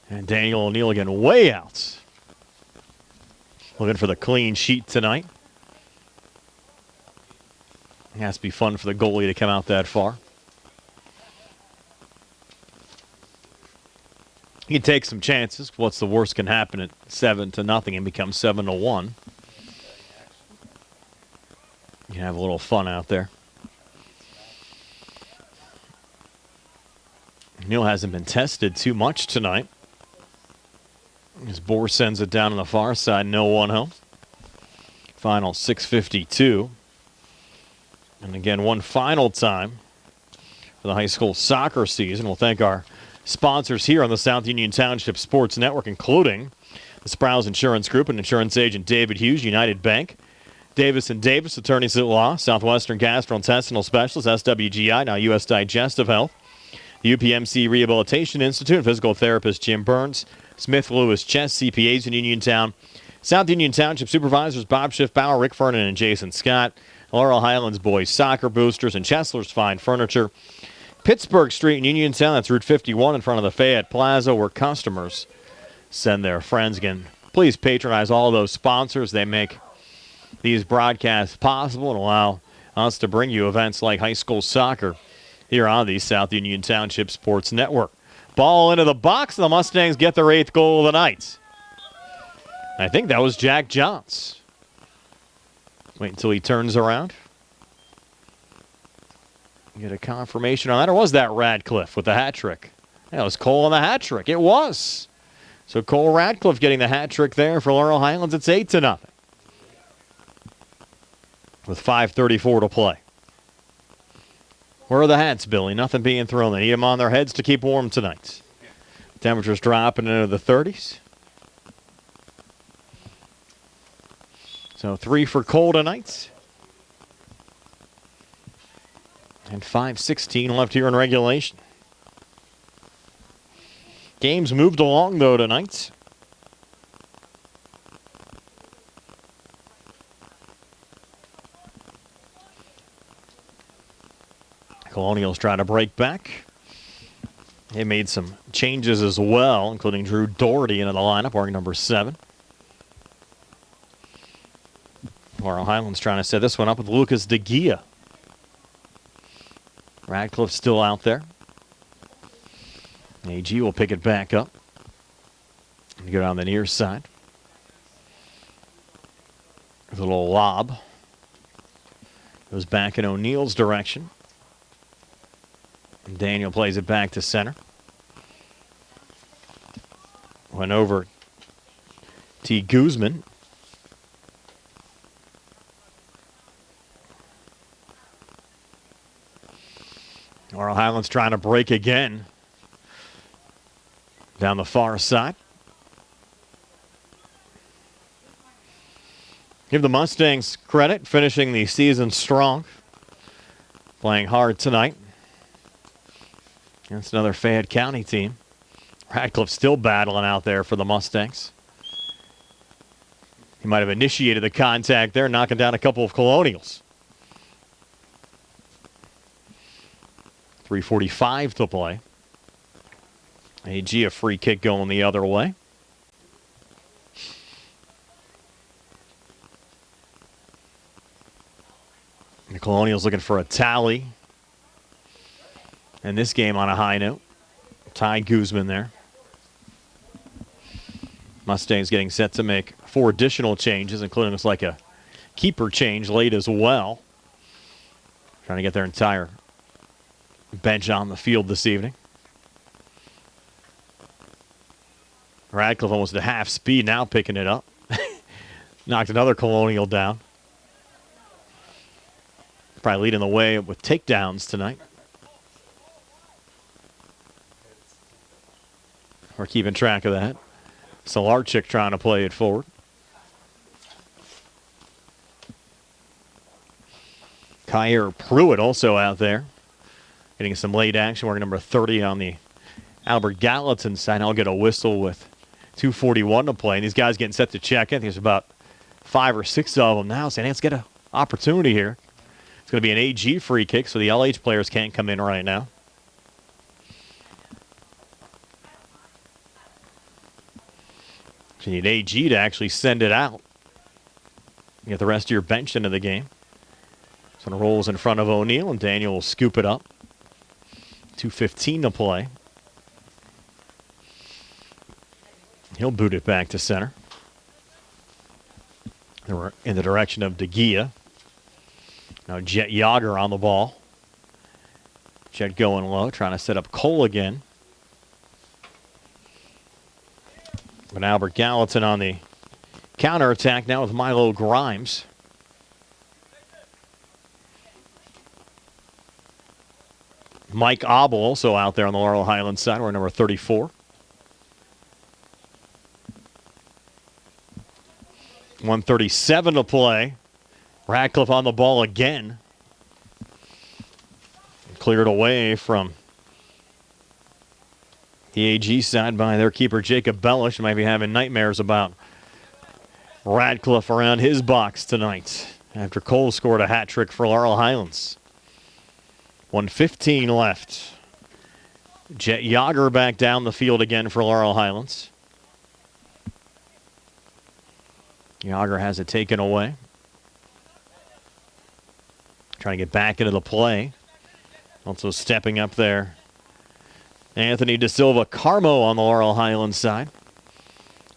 And Daniel O'Neill again way out. Looking for the clean sheet tonight. It has to be fun for the goalie to come out that far. He can take some chances. What's the worst can happen at 7-0 and become 7-1. You can have a little fun out there. Neal hasn't been tested too much tonight. As Bohr sends it down on the far side, no one home. Final 6:52. And again, one final time for the high school soccer season. We'll thank our sponsors here on the South Union Township Sports Network, including the Sprouse Insurance Group and insurance agent David Hughes, United Bank, Davis & Davis, attorneys at law, Southwestern Gastrointestinal Specialist, SWGI, now U.S. Digestive Health, the UPMC Rehabilitation Institute, physical therapist Jim Burns, Smith Lewis Chess, CPAs in Uniontown, South Union Township Supervisors Bob Schiff-Bauer, Rick Vernon, and Jason Scott, Laurel Highlands Boys Soccer Boosters, and Chesler's Fine Furniture. Pittsburgh Street in Uniontown, that's Route 51 in front of the Fayette Plaza, where customers send their friends. Again, please patronize all of those sponsors. They make these broadcasts possible and allow us to bring you events like high school soccer here on the South Union Township Sports Network. Ball into the box. The Mustangs get their 8th goal of the night. I think that was Jack Johns. Wait until he turns around. Get a confirmation on that. Or was that Radcliffe with the hat trick? That was Cole on the hat trick. It was. So Cole Radcliffe getting the hat trick there for Laurel Highlands. It's 8-0. With 5:34 to play. Where are the hats, Billy? Nothing being thrown. They need them on their heads to keep warm tonight. Temperatures dropping into the 30s. So 3 for Cole tonight. And 5:16 left here in regulation. Game's moved along, though, tonight. Colonials trying to break back. They made some changes as well, including Drew Doherty into the lineup, wearing number 7. Laurel Highlands trying to set this one up with Lucas DeGia. Radcliffe still out there. AG will pick it back up and go down the near side. With a little lob. Goes back in O'Neill's direction. And Daniel plays it back to center. Coming over T. Guzman. Laurel Highlands trying to break again down the far side. Give the Mustangs credit, finishing the season strong. Playing hard tonight. That's another Fayette County team. Radcliffe still battling out there for the Mustangs. He might have initiated the contact there, knocking down a couple of Colonials. 3:45 to play. AG a free kick going the other way. The Colonials looking for a tally. And this game on a high note. Ty Guzman there. Mustangs getting set to make 4 additional changes, including looks like a keeper change late as well. Trying to get their entire bench on the field this evening. Radcliffe almost at half speed now, picking it up. Knocked another Colonial down. Probably leading the way with takedowns tonight. We're keeping track of that. Solarchik trying to play it forward. Kyer Pruitt also out there. Getting some late action. We're number 30 on the Albert Gallatin side. I'll get a whistle with 2:41 to play. And these guys getting set to check in. There's about 5 or 6 of them now. Saying, let's get an opportunity here. It's going to be an AG free kick, so the LH players can't come in right now. So you need AG to actually send it out. You get the rest of your bench into the game. So it rolls in front of O'Neill, and Daniel will scoop it up. 2:15 to play. He'll boot it back to center. We're in the direction of DeGia. Now Jet Yager on the ball. Jet going low, trying to set up Cole again. But Albert Gallatin on the counterattack now with Milo Grimes. Mike Obel also out there on the Laurel Highlands side. We're number 34. 1:37 to play. Radcliffe on the ball again. Cleared away from the AG side by their keeper, Jacob Bellish. Might be having nightmares about Radcliffe around his box tonight after Cole scored a hat trick for Laurel Highlands. 1:15 left. Jet Yager back down the field again for Laurel Highlands. Yager has it taken away. Trying to get back into the play. Also stepping up there, Anthony De Silva Carmo on the Laurel Highlands side.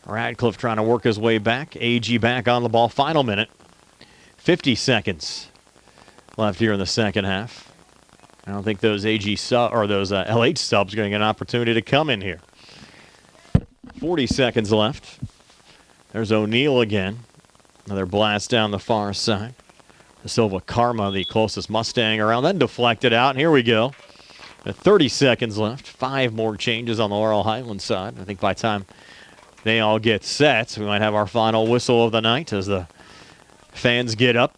Radcliffe trying to work his way back. AG back on the ball. Final minute. 50 seconds left here in the second half. I don't think those AG or those LH subs are going to get an opportunity to come in here. 40 seconds left. There's O'Neill again. Another blast down the far side. De Silva Karma, the closest Mustang around, then deflected out. And here we go. 30 seconds left. 5 more changes on the Laurel Highlands side. I think by the time they all get set, we might have our final whistle of the night as the fans get up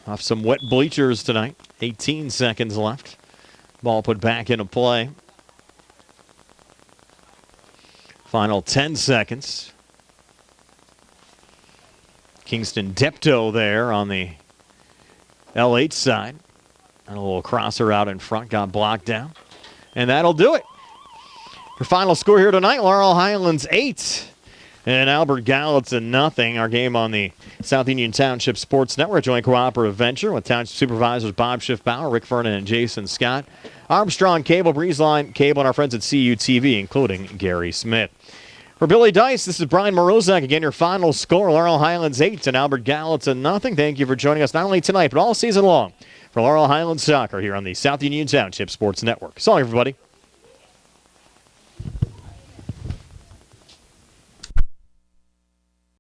off some wet bleachers tonight. 18 seconds left. Ball put back into play. Final 10 seconds. Kingston Depto there on the LH side. And a little crosser out in front, got blocked down. And that'll do it. Your final score here tonight, Laurel Highlands 8 and Albert Gallatin nothing. Our game on the South Union Township Sports Network, joint cooperative venture with Township Supervisors Bob Schiffbauer, Rick Vernon, and Jason Scott. Armstrong Cable, Breezeline Cable, and our friends at CUTV, including Gary Smith. For Billy Dice, this is Brian Morozak. Again, your final score, Laurel Highlands 8 and Albert Gallatin nothing. Thank you for joining us not only tonight, but all season long for Laurel Highlands Soccer here on the South Union Township Sports Network. So long, everybody.